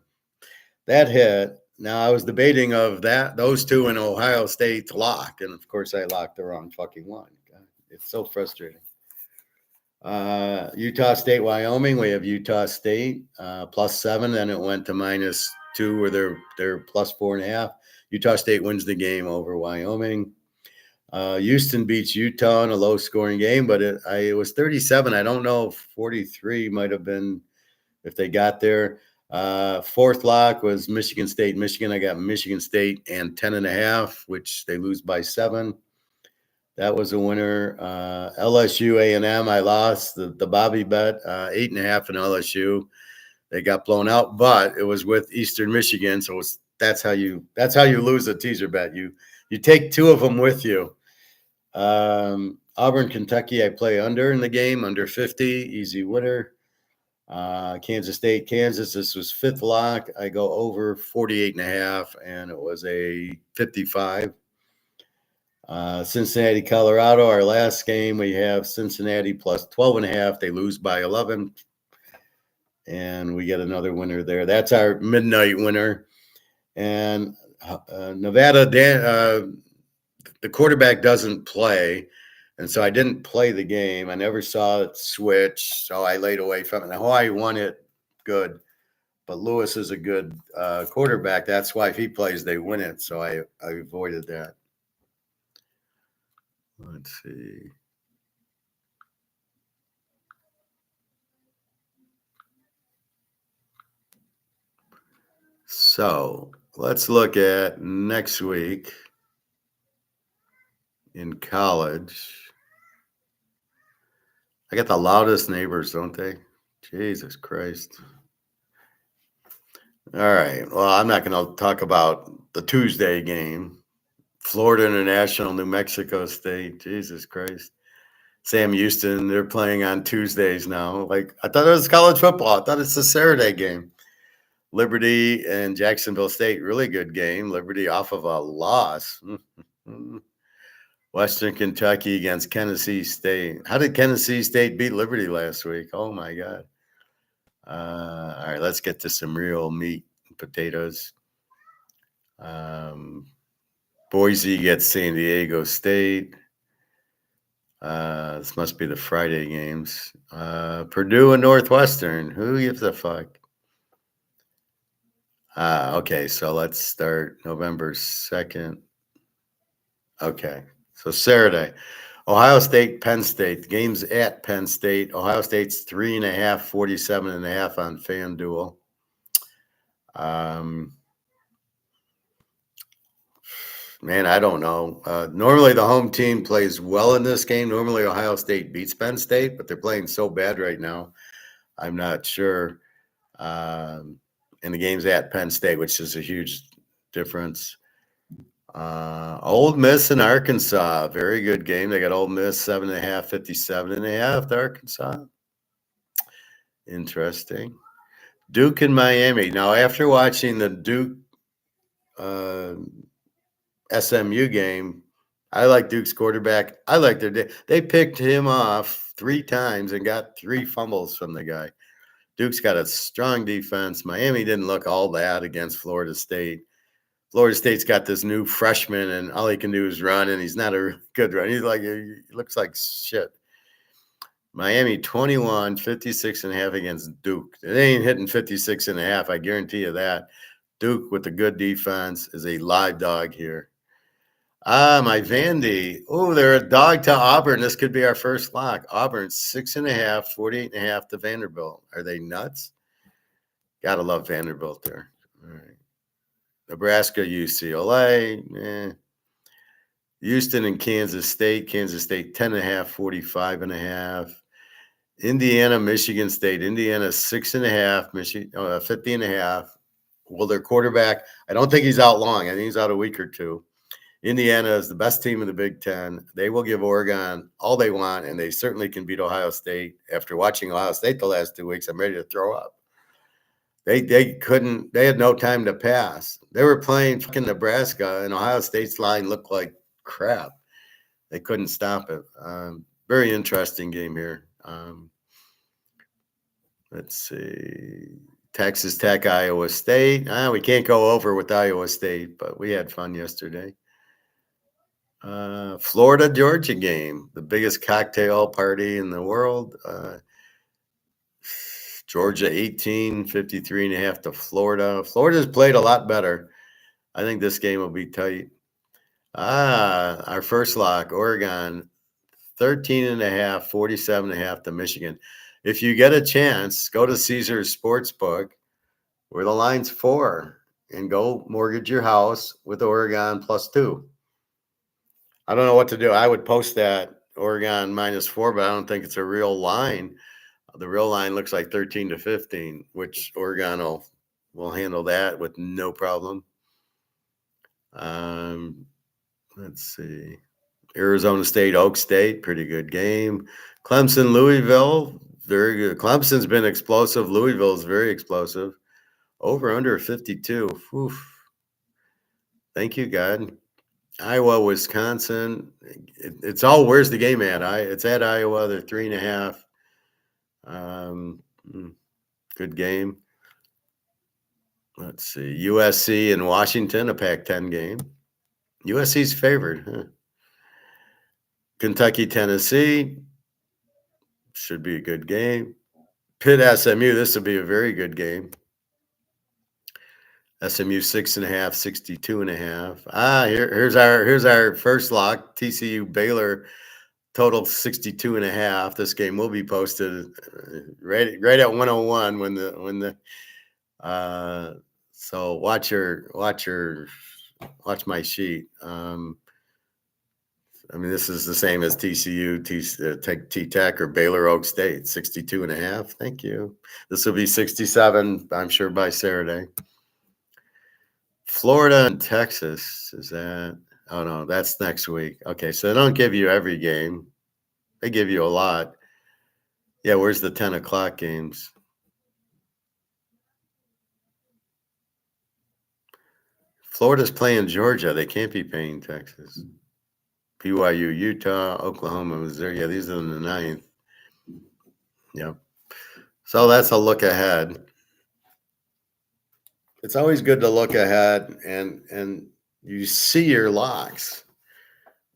That hit. Now I was debating of those two in Ohio State to lock, and of course I locked the wrong fucking one. God, it's so frustrating. Utah State, Wyoming. We have Utah State +7, then it went to -2, where they're +4.5. Utah State wins the game over Wyoming. Houston beats Utah in a low-scoring game, but it was 37. I don't know if 43 might have been if they got there. Fourth lock was Michigan State. Michigan, I got Michigan State and 10.5, which they lose by 7. That was a winner. LSU, A&M, I lost the Bobby bet, 8.5 in LSU. They got blown out, but it was with Eastern Michigan, so that's how you lose a teaser bet. You take 2 of them with you. Auburn, Kentucky, I play under in the game, under 50, easy winner. Kansas State, Kansas, this was 5th lock. I go over 48.5, and it was a 55. Cincinnati, Colorado, our last game, we have Cincinnati +12.5. They lose by 11, and we get another winner there. That's our midnight winner. And Nevada, the quarterback doesn't play, and so I didn't play the game. I never saw it switch, so I laid away from it. Now, Hawaii won it good, but Lewis is a good quarterback. That's why if he plays, they win it, so I avoided that. Let's see. So let's look at next week in college. I got the loudest neighbors, don't they? Jesus Christ. All right. Well, I'm not going to talk about the Tuesday game. Florida International, New Mexico State. Jesus Christ. Sam Houston, they're playing on Tuesdays now. Like, I thought it was college football. I thought it's a Saturday game. Liberty and Jacksonville State, really good game. Liberty off of a loss. Western Kentucky against Tennessee State. How did Tennessee State beat Liberty last week? Oh, my God. All right, let's get to some real meat and potatoes. Boise gets San Diego State. This must be the Friday games. Purdue and Northwestern. Who gives a fuck? Okay, so let's start November 2nd. Okay, so Saturday. Ohio State, Penn State. The game's at Penn State. Ohio State's 3.5, 47.5 on FanDuel. Man, I don't know. Normally the home team plays well in this game. Normally Ohio State beats Penn State, but they're playing so bad right now. I'm not sure. And the game's at Penn State, which is a huge difference. Ole Miss and Arkansas, very good game. They got Ole Miss 7.5, 57.5 to Arkansas. Interesting. Duke and Miami. Now, after watching the Duke SMU game, I like Duke's quarterback. I like they picked him off 3 times and got 3 fumbles from the guy. Duke's got a strong defense. Miami didn't look all that against Florida State. Florida State's got this new freshman, and all he can do is run, and he's not a really good runner. He looks like shit. Miami 21, 56.5 against Duke. They ain't hitting 56.5. I guarantee you that. Duke with a good defense is a live dog here. My Vandy. Oh, they're a dog to Auburn. This could be our first lock. Auburn 6.5, 48.5 to Vanderbilt. Are they nuts? Gotta love Vanderbilt there. All right. Nebraska, UCLA. Houston and Kansas State. Kansas State 10.5, 45.5. Indiana, Michigan State. Indiana 6.5, Michigan 50.5. Well, their quarterback, I don't think he's out long. I think he's out a week or two. Indiana is the best team in the Big Ten. They will give Oregon all they want, and they certainly can beat Ohio State. After watching Ohio State the last 2 weeks, I'm ready to throw up. They couldn't. They had no time to pass. They were playing fucking Nebraska, and Ohio State's line looked like crap. They couldn't stop it. Very interesting game here. Let's see. Texas Tech, Iowa State. We can't go over with Iowa State, but we had fun yesterday. Florida, Georgia game, the biggest cocktail party in the world. Georgia 18, 53.5 to Florida. Florida's played a lot better. I think this game will be tight. Our first lock, Oregon, 13.5, 47.5 to Michigan. If you get a chance, go to Caesars Sportsbook, where the line's 4, and go mortgage your house with Oregon +2. I don't know what to do. I would post that Oregon -4, but I don't think it's a real line. The real line looks like 13 to 15, which Oregon will handle that with no problem. Let's see. Arizona State, Oak State, pretty good game. Clemson, Louisville, very good. Clemson's been explosive. Louisville's very explosive. Over under 52. Oof. Thank you, God. Iowa, Wisconsin. It's all, where's the game at? It's at Iowa. They're 3.5. Good game. Let's see. USC and Washington, a Pac-10 game. USC's favored. Huh? Kentucky, Tennessee. Should be a good game. Pitt, SMU. This will be a very good game. SMU 6.5, 62.5. Here's our first lock. TCU Baylor total 62.5. This game will be posted right at 101 when the so watch my sheet. I mean, this is the same as TCU, T-Tech, or Baylor Oak State, 62.5. Thank you. This will be 67, I'm sure, by Saturday. Florida and Texas, is that? Oh, no, that's next week. Okay, so they don't give you every game. They give you a lot. Yeah, where's the 10 o'clock games? Florida's playing Georgia. They can't be paying Texas. BYU, Utah, Oklahoma, Missouri. Yeah, these are in the ninth. Yep. So that's a look ahead. It's always good to look ahead and you see your locks.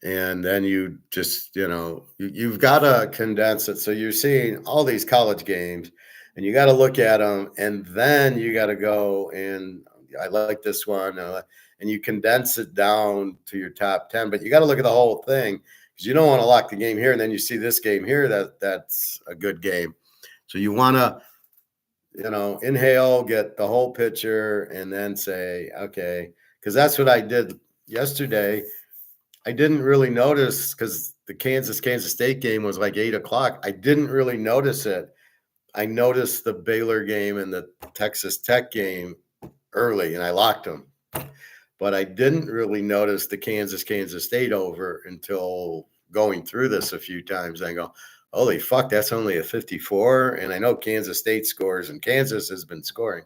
And then you just, you've got to condense it. So you're seeing all these college games and you got to look at them and then you got to go and I like this one. And you condense it down to your top 10, but you got to look at the whole thing because you don't want to lock the game here. And then you see this game here, that's a good game. So you want to, inhale, get the whole picture and then say, okay, because that's what I did yesterday. I didn't really notice because the Kansas State game was like 8 o'clock. I didn't really notice it. I noticed the Baylor game and the Texas Tech game early, and I locked them. But I didn't really notice the Kansas State over until going through this a few times. I go, holy fuck, that's only a 54. And I know Kansas State scores, and Kansas has been scoring.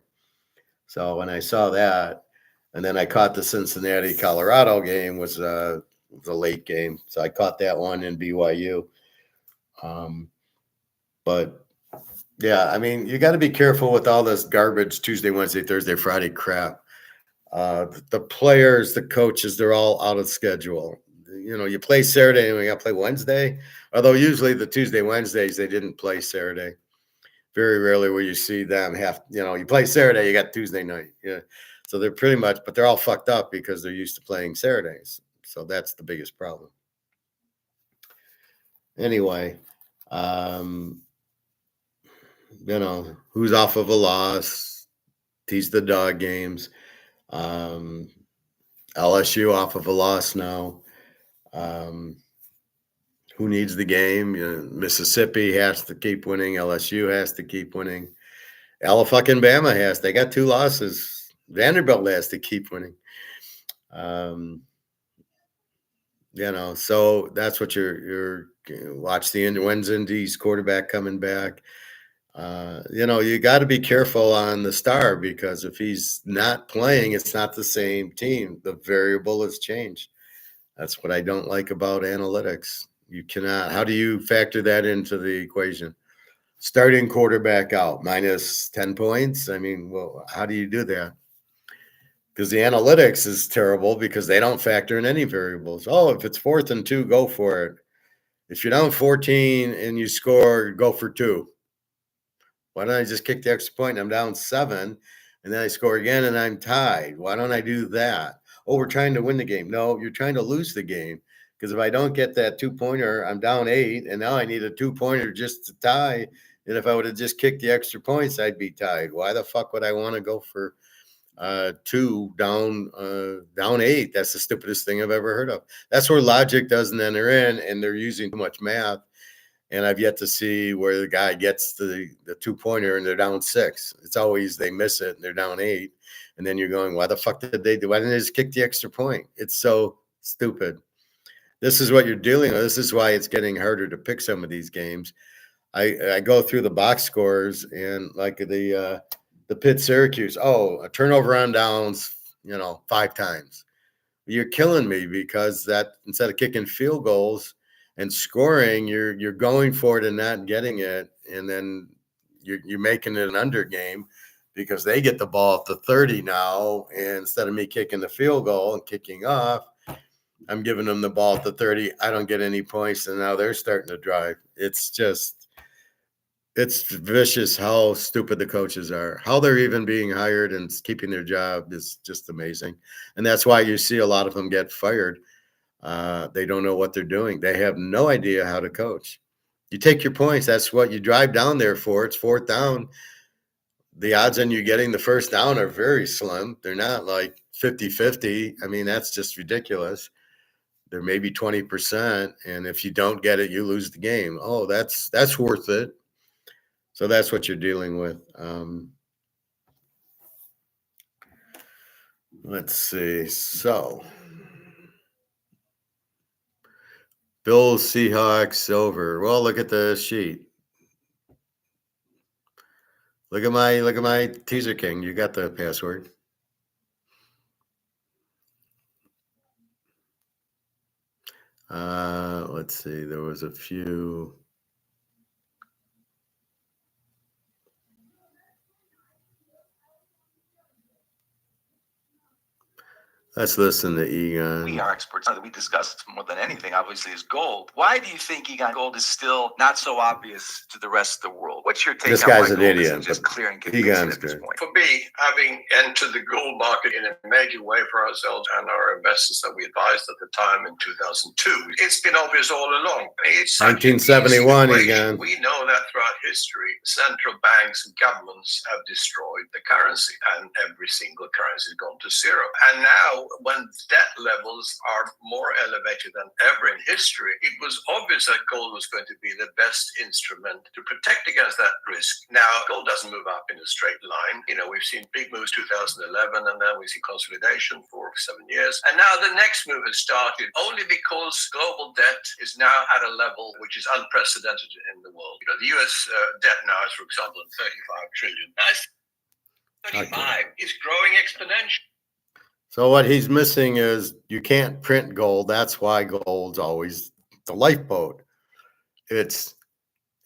So when I saw that, and then I caught the Cincinnati Colorado game was the late game, so I caught that one in BYU. But yeah, I mean, you got to be careful with all this garbage Tuesday, Wednesday, Thursday, Friday crap. The players, the coaches, they're all out of schedule. You play Saturday and we got to play Wednesday. Although usually the Tuesday, Wednesdays, they didn't play Saturday. Very rarely will you see them you play Saturday, you got Tuesday night. Yeah. So they're pretty much, but they're all fucked up because they're used to playing Saturdays. So that's the biggest problem. Anyway, who's off of a loss? Tease the dog games. LSU off of a loss now. Who needs the game? Mississippi has to keep winning. LSU has to keep winning. Alabama has. They got 2 losses. Vanderbilt has to keep winning. So that's what you're watch the when's Indy's quarterback coming back. You got to be careful on the star because if he's not playing, it's not the same team. The variable has changed. That's what I don't like about analytics. You cannot. How do you factor that into the equation? Starting quarterback out minus 10 points. I mean, well, how do you do that? Because the analytics is terrible because they don't factor in any variables. Oh, if it's 4th and 2, go for it. If you're down 14 and you score, go for 2. Why don't I just kick the extra point and I'm down 7 and then I score again and I'm tied? Why don't I do that? Oh, we're trying to win the game. No, you're trying to lose the game because if I don't get that 2-pointer, I'm down 8 and now I need a 2-pointer just to tie. And if I would have just kicked the extra points, I'd be tied. Why the fuck would I want to go for 2 down 8? That's the stupidest thing I've ever heard of. That's where logic doesn't enter in and they're using too much math. And I've yet to see where the guy gets the 2-pointer and they're down 6. It's always they miss it and they're down 8. And then you're going, why the fuck did they do? Why didn't they just kick the extra point? It's so stupid. This is what you're dealing with. This is why it's getting harder to pick some of these games. I go through the box scores and like the Pitt Syracuse. Oh, a turnover on downs, 5 times. You're killing me because that instead of kicking field goals and scoring, you're going for it and not getting it, and then you're making it an under game because they get the ball at the 30 now, and instead of me kicking the field goal and kicking off, I'm giving them the ball at the 30. I don't get any points, and now they're starting to drive. It's vicious how stupid the coaches are. How they're even being hired and keeping their job is just amazing. And that's why you see a lot of them get fired. They don't know what they're doing. They have no idea how to coach. You take your points. That's what you drive down there for. It's 4th down. The odds on you getting the first down are very slim. They're not like 50-50. I mean, that's just ridiculous. They're maybe 20%. And if you don't get it, you lose the game. Oh, that's worth it. So that's what you're dealing with. Let's see. So Bills, Seahawks, over. Well, look at the sheet. Look at my teaser king. You got the password. Let's see. There was a few. Let's listen to Egon. We are experts that we discussed more than anything, obviously, is gold. Why do you think Egon gold is still not so obvious to the rest of the world? What's your take This on guy's why an gold idiot, isn't just but clear and convincing Egon's at this good. point? For me, having entered the gold market in a major way for ourselves and our investors that we advised at the time in 2002, it's been obvious all along. It's 1971, Egon. We know that throughout history, central banks and governments have destroyed the currency, and every single currency has gone to zero. And now, when debt levels are more elevated than ever in history, it was obvious that gold was going to be the best instrument to protect against that risk. Now, gold doesn't move up in a straight line. We've seen big moves 2011, and then we see consolidation for 7 years. And now the next move has started only because global debt is now at a level which is unprecedented in the world. The US debt now is, for example, 35 trillion. That's 35 is growing exponentially. So what he's missing is you can't print gold. That's why gold's always the lifeboat. It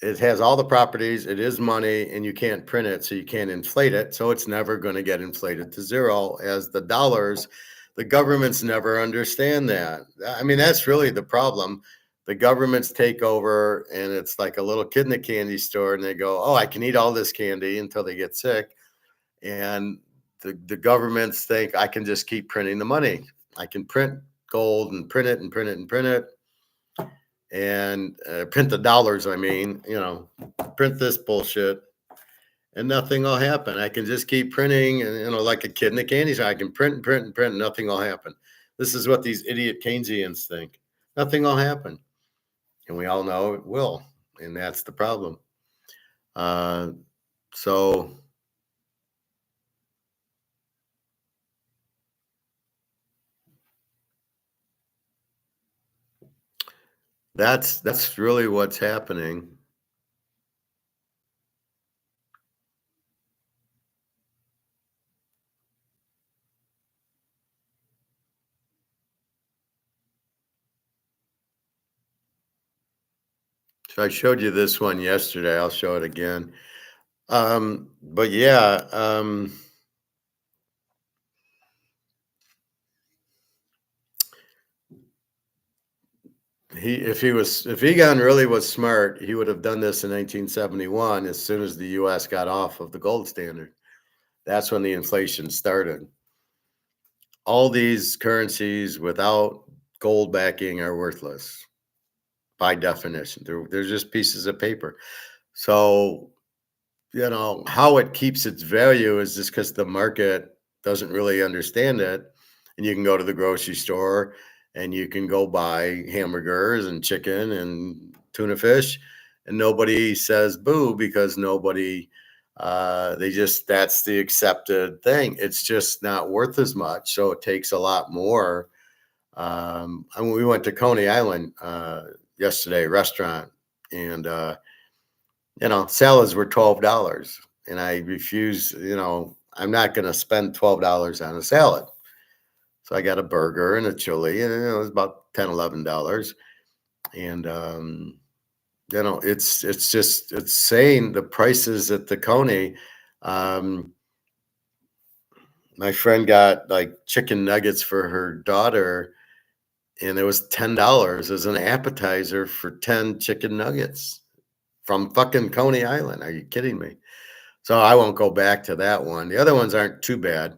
has all the properties. It is money, and you can't print it, so you can't inflate it. So it's never going to get inflated to zero as the dollars. The governments never understand that. I mean, that's really the problem. The governments take over, and it's like a little kid in a candy store, and they go, "Oh, I can eat all this candy," until they get sick. And the governments think I can just keep printing the money. I can print gold and print it and print it and print it and print the dollars. I mean, print this bullshit and nothing will happen. I can just keep printing and, like a kid in a candy store, I can print and print and print and nothing will happen. This is what these idiot Keynesians think. Nothing will happen. And we all know it will. And that's the problem. So that's really what's happening. So I showed you this one yesterday. I'll show it again. But yeah, if Egon really was smart, he would have done this in 1971 as soon as the US got off of the gold standard. That's when the inflation started. All these currencies without gold backing are worthless by definition. They're just pieces of paper. So, how it keeps its value is just because the market doesn't really understand it. And you can go to the grocery store and you can go buy hamburgers and chicken and tuna fish, and nobody says boo because nobody, that's the accepted thing. It's just not worth as much. So it takes a lot more. We went to Coney Island yesterday, restaurant, and salads were $12, and I refuse. I'm not going to spend $12 on a salad. So I got a burger and a chili, and it was about $10-11. And it's saying the prices at the Coney. My friend got like chicken nuggets for her daughter, and it was $10 as an appetizer for 10 chicken nuggets from fucking Coney Island. Are you kidding me? So I won't go back to that one. The other ones aren't too bad,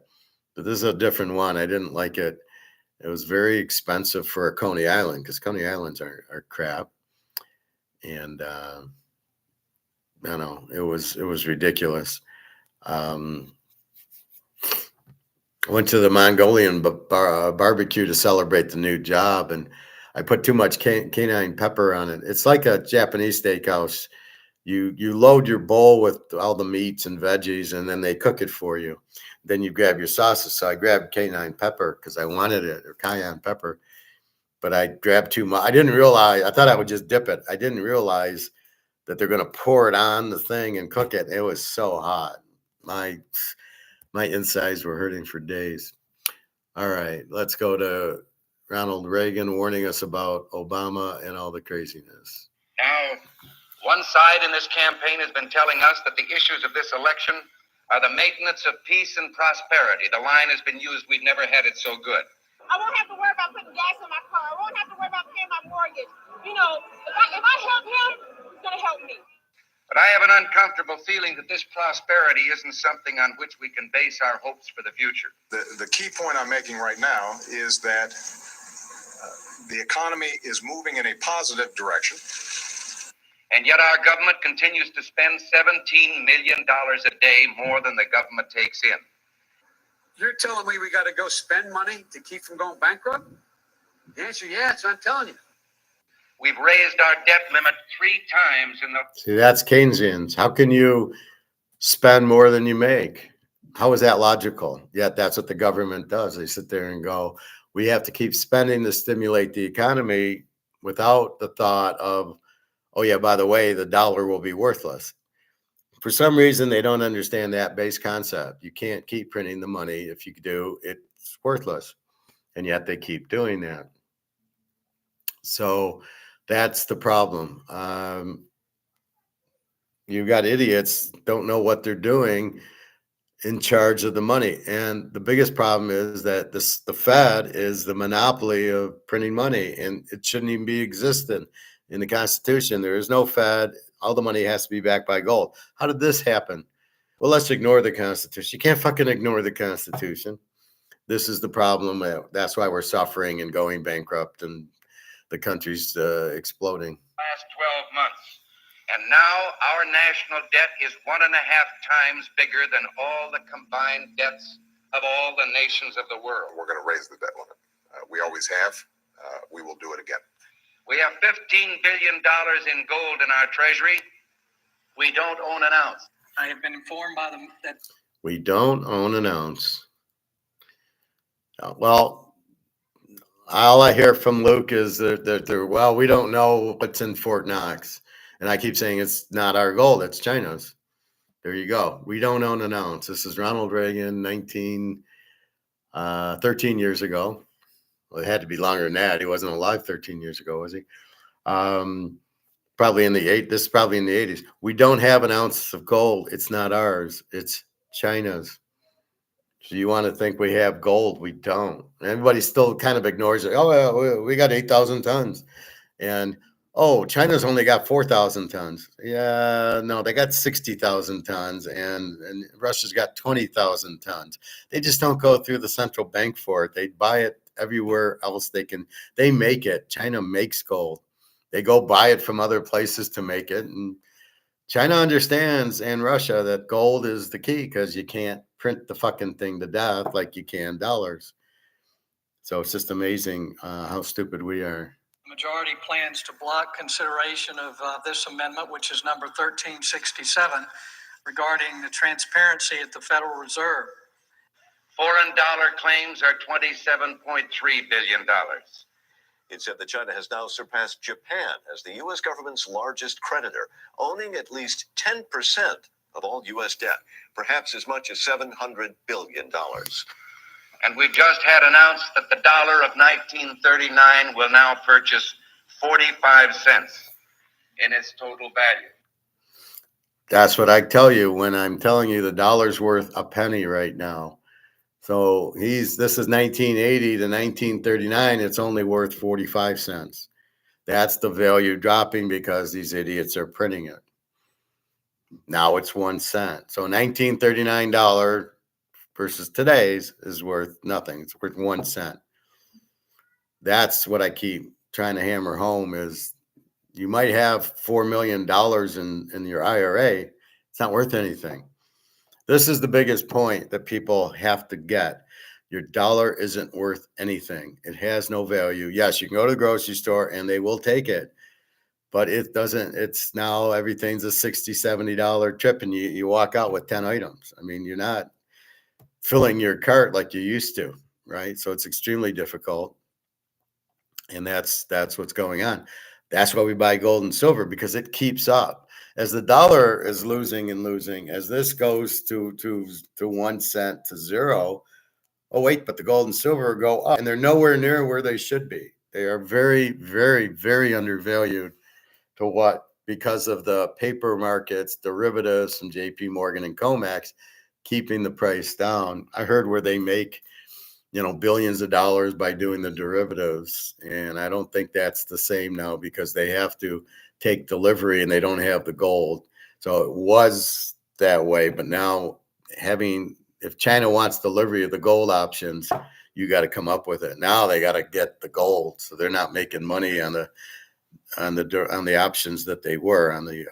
but this is a different one. I didn't like it. It was very expensive for a Coney Island because Coney Islands are crap. And it was ridiculous. Went to the Mongolian barbecue to celebrate the new job, and I put too much cayenne pepper on it. It's like a Japanese steakhouse. You load your bowl with all the meats and veggies, and then they cook it for you. Then you grab your sauces. So I grabbed cayenne pepper because I wanted it, or cayenne pepper. but I grabbed too much. I didn't realize, I thought I would just dip it. I didn't realize that they're going to pour it on the thing and cook it. It was so hot. My insides were hurting for days. All right, let's go to Ronald Reagan warning us about Obama and all the craziness. Now, one side in this campaign has been telling us that the issues of this election are the maintenance of peace and prosperity. The line has been used, we've never had it so good. I won't have to worry about putting gas in my car. I won't have to worry about paying my mortgage. You know, if I help him, he's going to help me. But I have an uncomfortable feeling that this prosperity isn't something on which we can base our hopes for the future. The key point I'm making right now is that the economy is moving in a positive direction. And yet our government continues to spend $17 million a day more than the government takes in. You're telling me we got to go spend money to keep from going bankrupt? The answer, yes, I'm telling you. We've raised our debt limit 3 times in the... See, that's Keynesians. How can you spend more than you make? How is that logical? Yet that's what the government does. They sit there and go, we have to keep spending to stimulate the economy without the thought of, oh yeah, by the way, the dollar will be worthless. For some reason, they don't understand that base concept. You can't keep printing the money. If you do, it's worthless. And yet they keep doing that. So that's the problem. You've got idiots don't know what they're doing in charge of the money. And the biggest problem is that the Fed is the monopoly of printing money, and it shouldn't even be existent in the Constitution. There is no Fed. All the money has to be backed by gold. How did this happen? Well, let's ignore the Constitution. You can't fucking ignore the Constitution. This is the problem. That's why we're suffering and going bankrupt and the country's exploding. Last 12 months. And now our national debt is 1.5 times bigger than all the combined debts of all the nations of the world. We're going to raise the debt limit. We always have. We will do it again. We have $15 billion in gold in our treasury. We don't own an ounce. I have been informed by them that we don't own an ounce. Well, all I hear from Luke is that they're, well, we don't know what's in Fort Knox. And I keep saying it's not our gold, it's China's. There you go. We don't own an ounce. This is Ronald Reagan, 13 years ago. Well, it had to be longer than that. He wasn't alive 13 years ago, was he? Probably in the this is probably in the 80s. We don't have an ounce of gold. It's not ours. It's China's. So you want to think we have gold? We don't. Everybody still kind of ignores it. Oh, well, we got 8,000 tons, and oh, China's only got 4,000 tons. Yeah, no, they got 60,000 tons, and Russia's got 20,000 tons. They just don't go through the central bank for it. They buy it everywhere else they can. They make it. China makes gold. They go buy it from other places to make it. And China understands, and Russia, that gold is the key because you can't print the fucking thing to death like you can dollars. So it's just amazing how stupid we are. the majority plans to block consideration of this amendment, which is number 1367, regarding the transparency at the Federal Reserve. Foreign dollar claims are $27.3 billion. It said that China has now surpassed Japan as the U.S. government's largest creditor, owning at least 10% of all U.S. debt, perhaps as much as $700 billion. And we've just had announced that the dollar of 1939 will now purchase 45 cents in its total value. That's what I tell you when I'm telling you the dollar's worth a penny right now. So this is 1980 to 1939. It's only worth 45 cents. That's the value dropping because these idiots are printing it. Now it's 1 cent. So $1939 versus today's is worth nothing. It's worth 1 cent. That's what I keep trying to hammer home is you might have $4 million in your IRA. It's not worth anything. This is the biggest point that people have to get. Your dollar isn't worth anything. It has no value. Yes, you can go to the grocery store and they will take it, but it doesn't. It's now everything's a $60, $70 trip and you walk out with 10 items. I mean, you're not filling your cart like you used to, right? So it's extremely difficult. And that's what's going on. That's why we buy gold and silver, because it keeps up. As the dollar is losing and losing, as this goes to 1 cent to zero, oh wait, but the gold and silver go up, and they're nowhere near where they should be. They are very, very, very undervalued to what, because of the paper markets, derivatives from JP Morgan and Comex keeping the price down. I heard where they make, billions of dollars by doing the derivatives. And I don't think that's the same now, because they have to take delivery and they don't have the gold. So it was that way. But now, if China wants delivery of the gold options, you got to come up with it. Now they got to get the gold. So they're not making money on the options that they were on the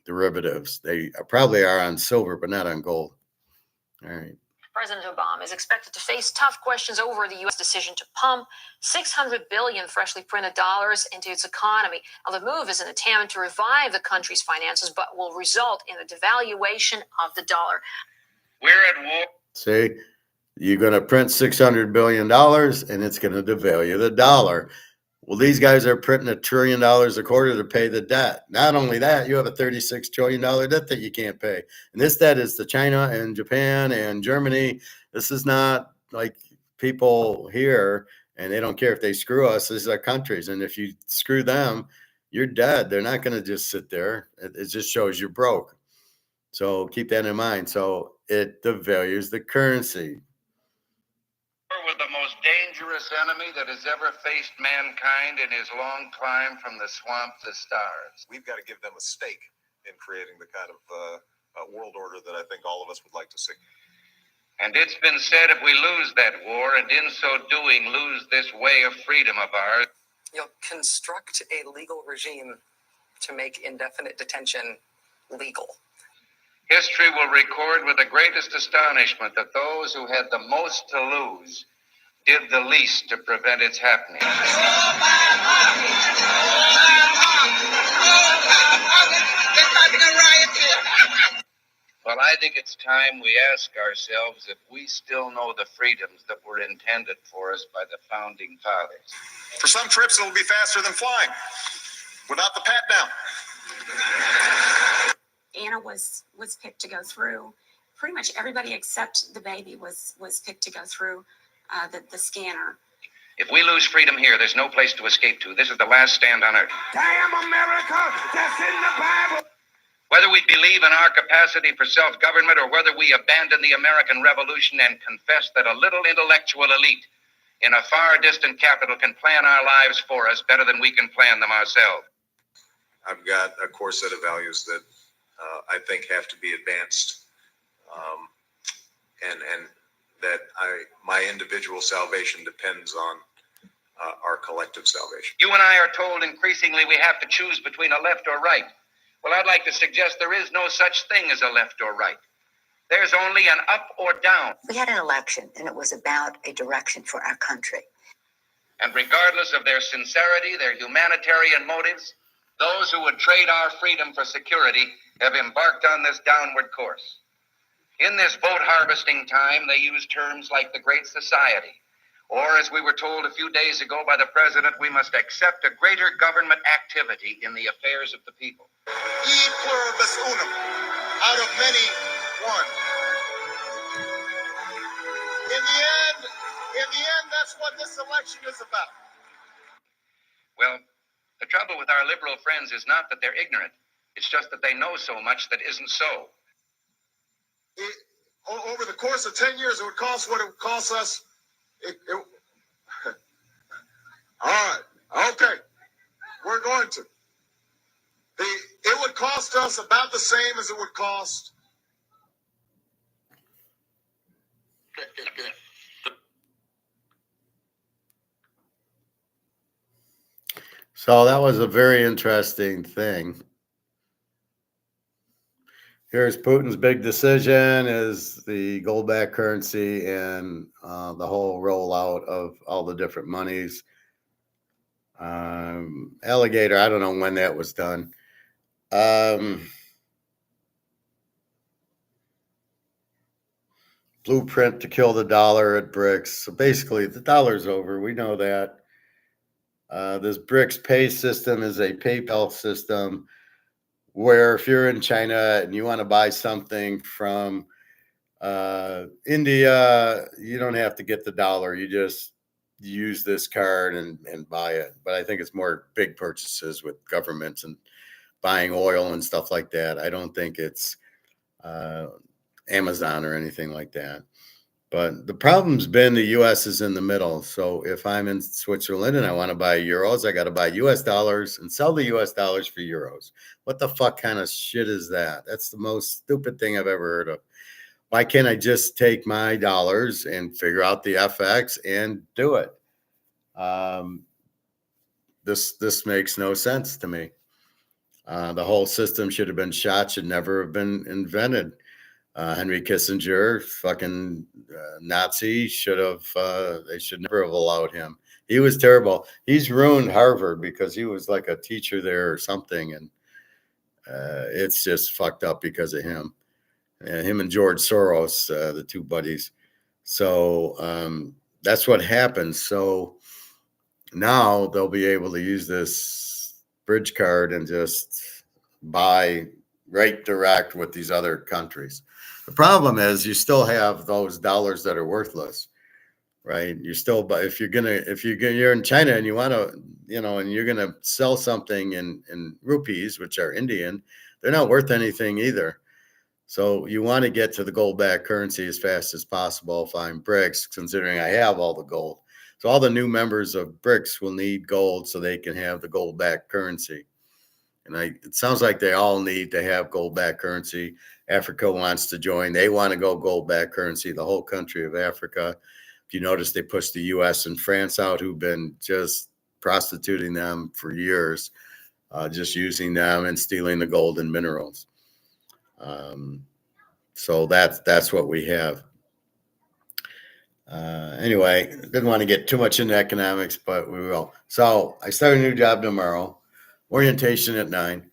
derivatives. They probably are on silver, but not on gold. All right. President Obama is expected to face tough questions over the U.S. decision to pump $600 billion freshly printed dollars into its economy. Now, the move is an attempt to revive the country's finances, but will result in a devaluation of the dollar. We're at war. See, you're going to print $600 billion and it's going to devalue the dollar. Well, these guys are printing $1 trillion a quarter to pay the debt. Not only that, you have a $36 trillion debt that you can't pay. And this debt is to China and Japan and Germany. This is not like people here, and they don't care if they screw us. These are countries. And if you screw them, you're dead. They're not going to just sit there. It just shows you're broke. So keep that in mind. So it devalues the currency. With the most dangerous enemy that has ever faced mankind in his long climb from the swamp to stars. We've got to give them a stake in creating the kind of world order that I think all of us would like to see. And it's been said, if we lose that war, and in so doing lose this way of freedom of ours, you'll construct a legal regime to make indefinite detention legal. History will record with the greatest astonishment that those who had the most to lose did the least to prevent its happening. Well, I think it's time we ask ourselves if we still know the freedoms that were intended for us by the founding fathers. For some trips, it'll be faster than flying without the pat down. Anna was picked to go through. Pretty much everybody except the baby was picked to go through the scanner. If we lose freedom here, there's no place to escape to. This is the last stand on earth. Damn America, that's in the Bible. Whether we believe in our capacity for self-government or whether we abandon the American Revolution and confess that a little intellectual elite in a far distant capital can plan our lives for us better than we can plan them ourselves. I've got a core set of values that I think have to be advanced, and that my individual salvation depends on our collective salvation. You and I are told increasingly we have to choose between a left or right. Well, I'd like to suggest there is no such thing as a left or right. There's only an up or down. We had an election, and it was about a direction for our country. And regardless of their sincerity, their humanitarian motives, those who would trade our freedom for security have embarked on this downward course. In this vote harvesting time, they use terms like the Great Society, or as we were told a few days ago by the president, we must accept a greater government activity in the affairs of the people. E pluribus unum, out of many, one. In the end, that's what this election is about. Well, the trouble with our liberal friends is not that they're ignorant. It's just that they know so much that isn't so. Over the course of 10 years, it would cost what it would cost us. All right. Okay. We're going to. It would cost us about the same as it would cost. So that was a very interesting thing. Here's Putin's big decision is the gold-backed currency and the whole rollout of all the different monies. Alligator, I don't know when that was done. Blueprint to kill the dollar at BRICS. So basically, the dollar's over. We know that. This BRICS pay system is a PayPal system where if you're in China and you want to buy something from India, you don't have to get the dollar. You just use this card and buy it. But I think it's more big purchases with governments and buying oil and stuff like that. I don't think it's Amazon or anything like that. But the problem's been the U.S. is in the middle. So if I'm in Switzerland and I want to buy euros, I got to buy U.S. dollars and sell the U.S. dollars for euros. What the fuck kind of shit is that? That's the most stupid thing I've ever heard of. Why can't I just take my dollars and figure out the FX and do it? This makes no sense to me. The whole system should have been shot, should never have been invented. Henry Kissinger, fucking Nazi, they should never have allowed him. He was terrible. He's ruined Harvard because he was like a teacher there or something. And it's just fucked up because of him. Him and George Soros, the two buddies. So that's what happened. So now they'll be able to use this bridge card and just buy right direct with these other countries. The problem is you still have those dollars that are worthless, right? You still, but if you're in China and you want to, and you're gonna sell something in rupees, which are Indian, they're not worth anything either. So you want to get to the gold-backed currency as fast as possible if I'm BRICS, considering I have all the gold. So all the new members of BRICS will need gold so they can have the gold-backed currency. And it sounds like they all need to have gold-backed currency. Africa wants to join. They want to go gold-backed currency, the whole country of Africa. If you notice, they pushed the U.S. and France out, who've been just prostituting them for years, just using them and stealing the gold and minerals. So that's what we have. Anyway, didn't want to get too much into economics, but we will. So I start a new job tomorrow, orientation at 9.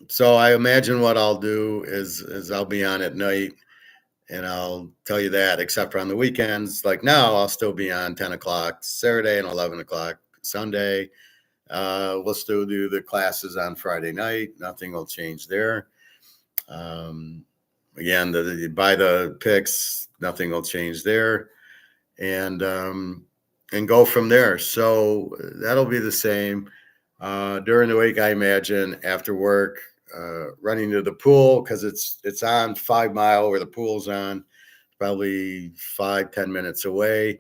So I imagine what I'll do is I'll be on at night, and I'll tell you that, except for on the weekends. Like now, I'll still be on 10 o'clock Saturday and 11 o'clock Sunday. We'll still do the classes on Friday night. Nothing will change there. Again, buy the picks, nothing will change there, and go from there. So that'll be the same. During the week, I imagine after work, running to the pool because it's on 5 Mile where the pool's on, probably 5-10 minutes away,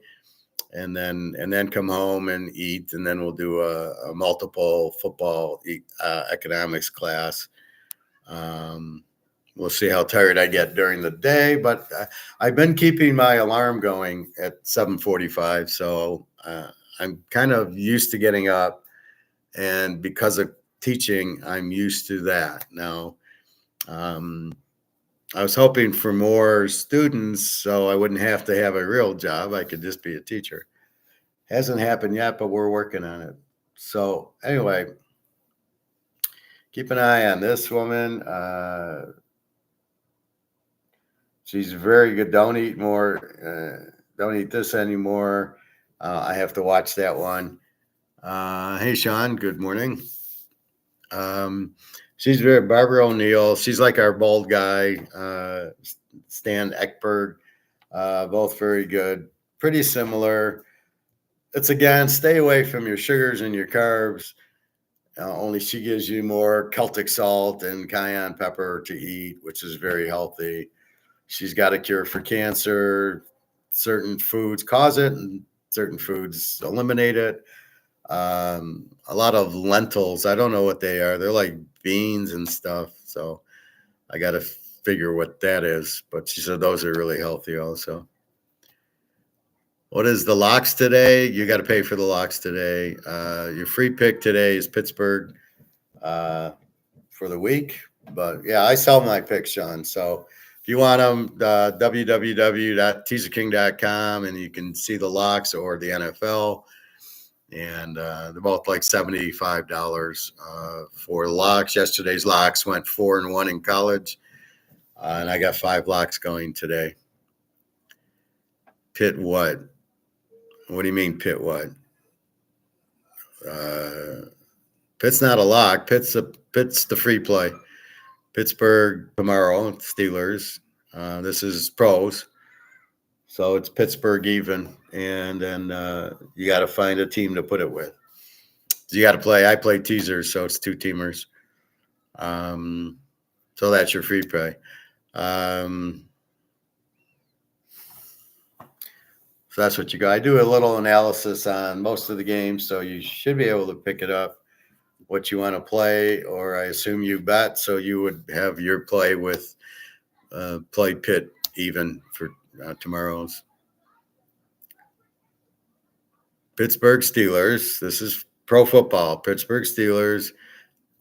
and then come home and eat, and then we'll do a multiple football economics class. We'll see how tired I get during the day, but I've been keeping my alarm going at 7:45, so I'm kind of used to getting up, and because of teaching, I'm used to that now. I was hoping for more students so I wouldn't have to have a real job. I could just be a teacher. Hasn't happened yet, but we're working on it. So anyway, keep an eye on this woman. She's very good. Don't eat more. Don't eat this anymore. I have to watch that one. Hey, Sean. Good morning. She's very Barbara O'Neill. She's like our bald guy, Stan Ekberg. Both very good. Pretty similar. It's again, stay away from your sugars and your carbs. Only she gives you more Celtic salt and cayenne pepper to eat, which is very healthy. She's got a cure for cancer. Certain foods cause it, and certain foods eliminate it. A lot of lentils. I don't know what they are. They're like beans and stuff. So I got to figure what that is. But she said those are really healthy also. What is the locks today? You got to pay for the locks today. Your free pick today is Pittsburgh for the week. But yeah, I sell my picks, Sean. So if you want them, www.teaserking.com, and you can see the locks or the NFL. And they're both like $75 for locks. Yesterday's locks went 4-1 in college. And I got 5 locks going today. Pitt what? What do you mean Pitt what? Pitt's not a lock. Pitt's the free play. Pittsburgh tomorrow, Steelers. This is pros. So it's Pittsburgh even. And then you got to find a team to put it with. You got to play. I play teasers, so it's 2 teamers. So that's your free play. So that's what you got. I do a little analysis on most of the games, so you should be able to pick it up what you want to play, or I assume you bet, so you would have your play with play Pitt even for tomorrow's. Pittsburgh Steelers. This is pro football. Pittsburgh Steelers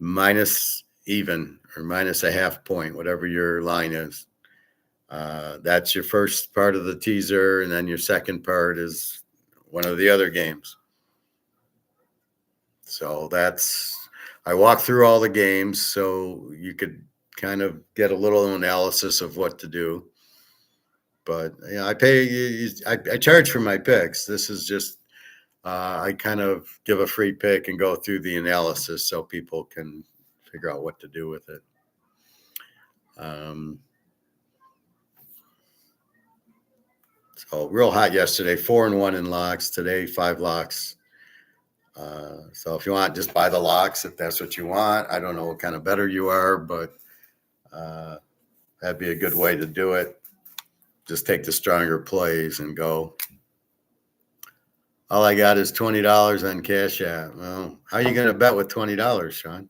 minus even or minus a half point, whatever your line is. That's your first part of the teaser, and then your second part is one of the other games. So I walk through all the games so you could kind of get a little analysis of what to do. But I charge for my picks. This is just I kind of give a free pick and go through the analysis so people can figure out what to do with it. So real hot yesterday, 4-1 in locks. Today, 5 locks. So if you want, just buy the locks if that's what you want. I don't know what kind of better you are, but that'd be a good way to do it. Just take the stronger plays and go. All I got is $20 on Cash App. Well, how are you going to bet with $20, Sean?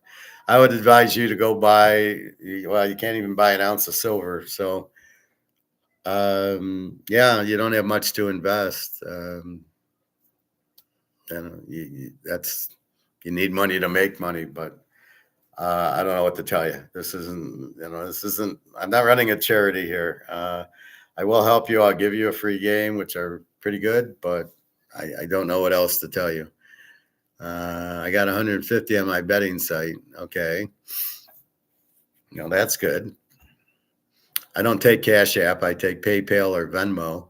I would advise you to go buy. Well, you can't even buy an ounce of silver. So, yeah, you don't have much to invest. You need money to make money, but I don't know what to tell you. This isn't. I'm not running a charity here. I will help you. I'll give you a free game, which are pretty good, but I don't know what else to tell you. I got 150 on my betting site. Okay, that's good. I don't take Cash App. I take PayPal or Venmo,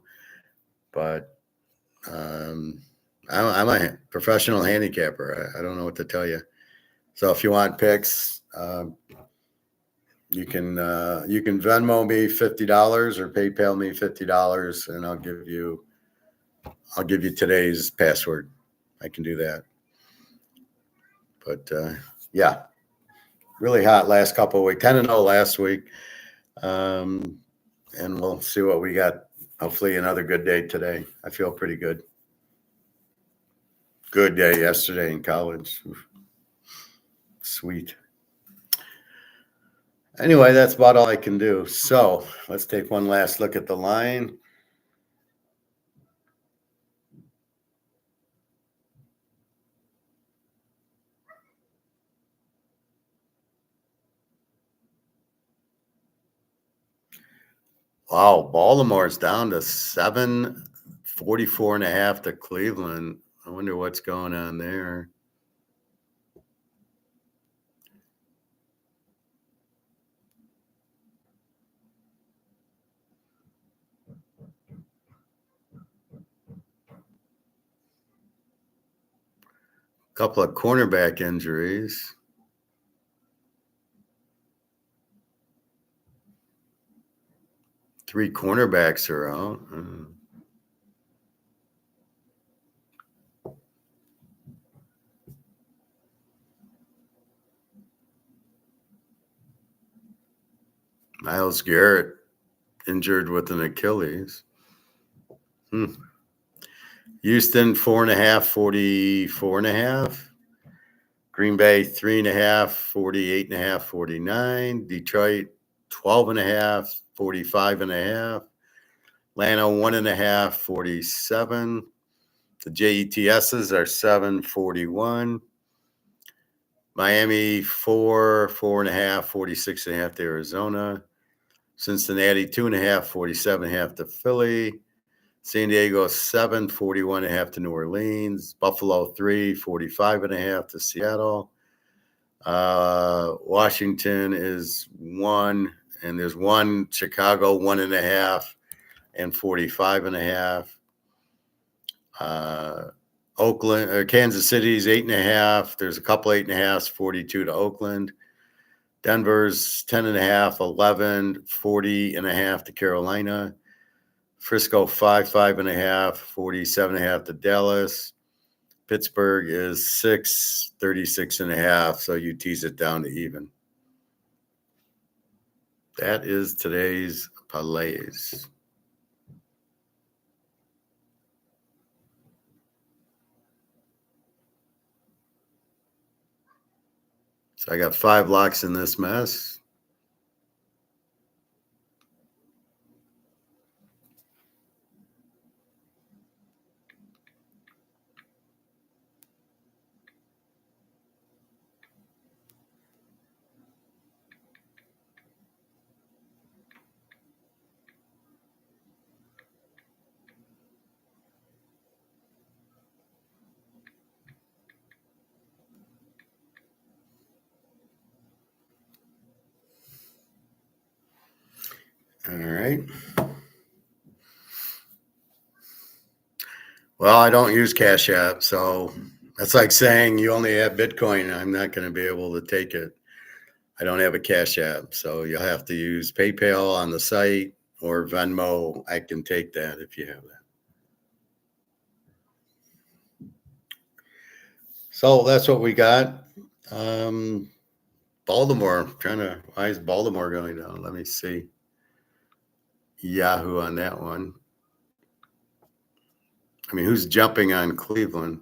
but I'm a professional handicapper. I don't know what to tell you. So if you want picks, you can Venmo me $50 or PayPal me $50, and I'll give you today's password. I can do that. But yeah, really hot last couple of weeks. 10-0 last week, and we'll see what we got. Hopefully, another good day today. I feel pretty good. Good day yesterday in college. Sweet. Anyway, that's about all I can do. So let's take one last look at the line. Wow, Baltimore's down to 744.5 to Cleveland. I wonder what's going on there. Couple of cornerback injuries. Three cornerbacks are out. Myles Garrett injured with an Achilles. Houston 4.5, 44.5. Green Bay 3.5, 48.5, 49. Detroit 12.5, 45.5. Atlanta 1.5, 47. The JETSs are 7.41. Miami 4.5, 46.5 to Arizona. Cincinnati 2.5, 47.5 to Philly. San Diego 7, 41.5 to New Orleans. Buffalo 3, 45.5 to Seattle. Washington is 1, and there's 1. Chicago 1.5 and 45.5. Oakland or Kansas City's 8.5. There's a couple 8.5s, 42 to Oakland. Denver's 10.5, 11, 40.5 to Carolina. Frisco 5.5, 47.5 to Dallas. Pittsburgh is 6, 36.5. So you tease it down to even. That is today's parlays. So I got 5 locks in this mess. All right. Well, I don't use Cash App, so that's like saying you only have Bitcoin. I'm not going to be able to take it. I don't have a Cash App, so you'll have to use PayPal on the site or Venmo. I can take that if you have that. So that's what we got. Baltimore, why is Baltimore going down? Let me see. Yahoo on that one. I mean, who's jumping on Cleveland?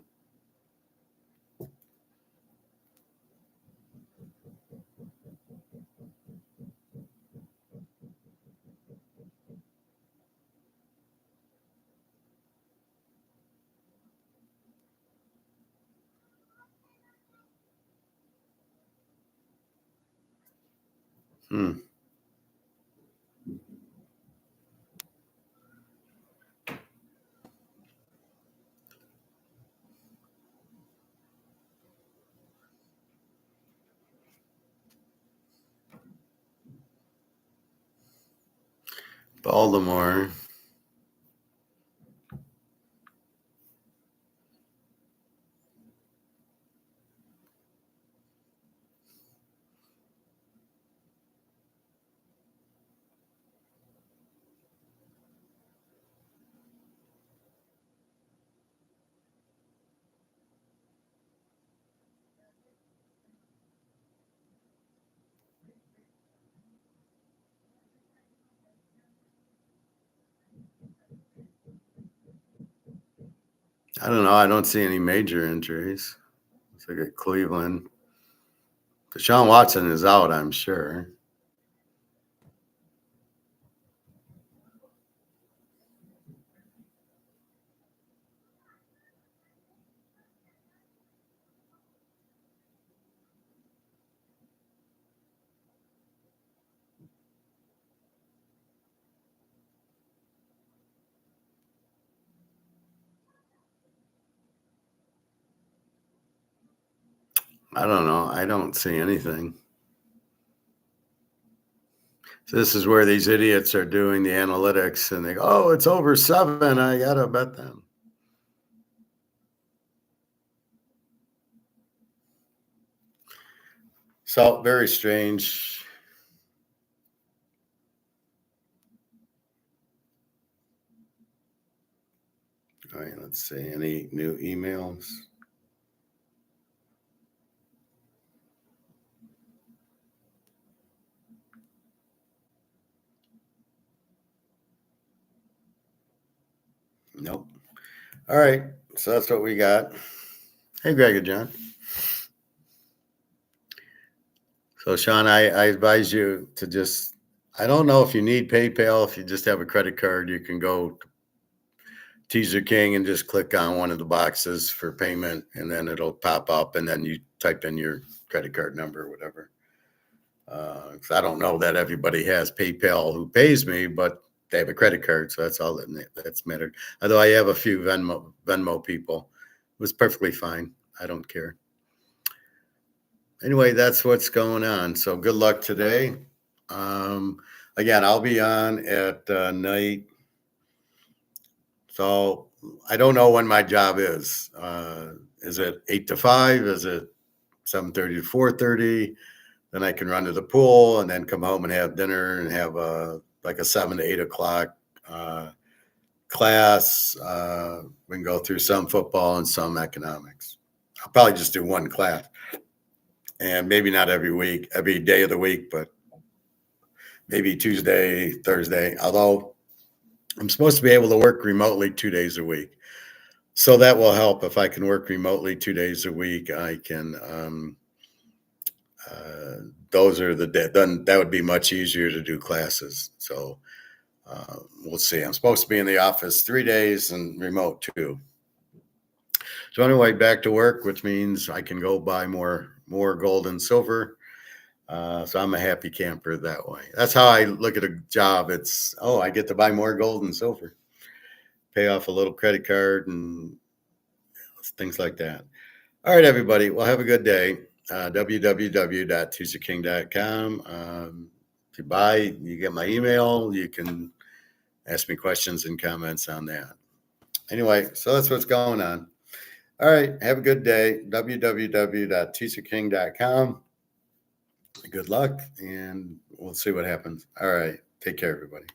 Baltimore. I don't know. I don't see any major injuries. Let's look at Cleveland. Deshaun Watson is out, I'm sure. I don't know. I don't see anything. So this is where these idiots are doing the analytics and they go, oh, it's over 7. I got to bet them. So very strange. All right, let's see. Any new emails? Nope. All right, so that's what we got. Hey, Greg and John. So, Sean, I advise you to just, I don't know if you need PayPal. If you just have a credit card, you can go to Teaser King and just click on one of the boxes for payment, and then it'll pop up, and then you type in your credit card number or whatever. 'Cause I don't know that everybody has PayPal who pays me, but they have a credit card, so that's all that's mattered. Although I have a few Venmo people, it was perfectly fine. I don't care. Anyway, that's what's going on. So good luck today. Again, I'll be on at night So I don't know when my job is. Is it 8 to 5? Is it 7:30 to 4:30? Then I can run to the pool and then come home and have dinner and have like a 7 to 8 o'clock class. We can go through some football and some economics. I'll probably just do one class, and maybe not every week, every day of the week, but maybe Tuesday, Thursday. Although I'm supposed to be able to work remotely 2 days a week. So that will help. If I can work remotely 2 days a week, I can, those are the, then that would be much easier to do classes. So we'll see. I'm supposed to be in the office 3 days and remote 2. So anyway, back to work, which means I can go buy more gold and silver. So I'm a happy camper that way. That's how I look at a job. It's, oh, I get to buy more gold and silver, pay off a little credit card and things like that. All right, everybody. Well, have a good day. www.teaserking.com. If you buy, you get my email. You can ask me questions and comments on that. Anyway, so that's what's going on. All right. Have a good day. www.teaserking.com. Good luck, and we'll see what happens. All right. Take care, everybody.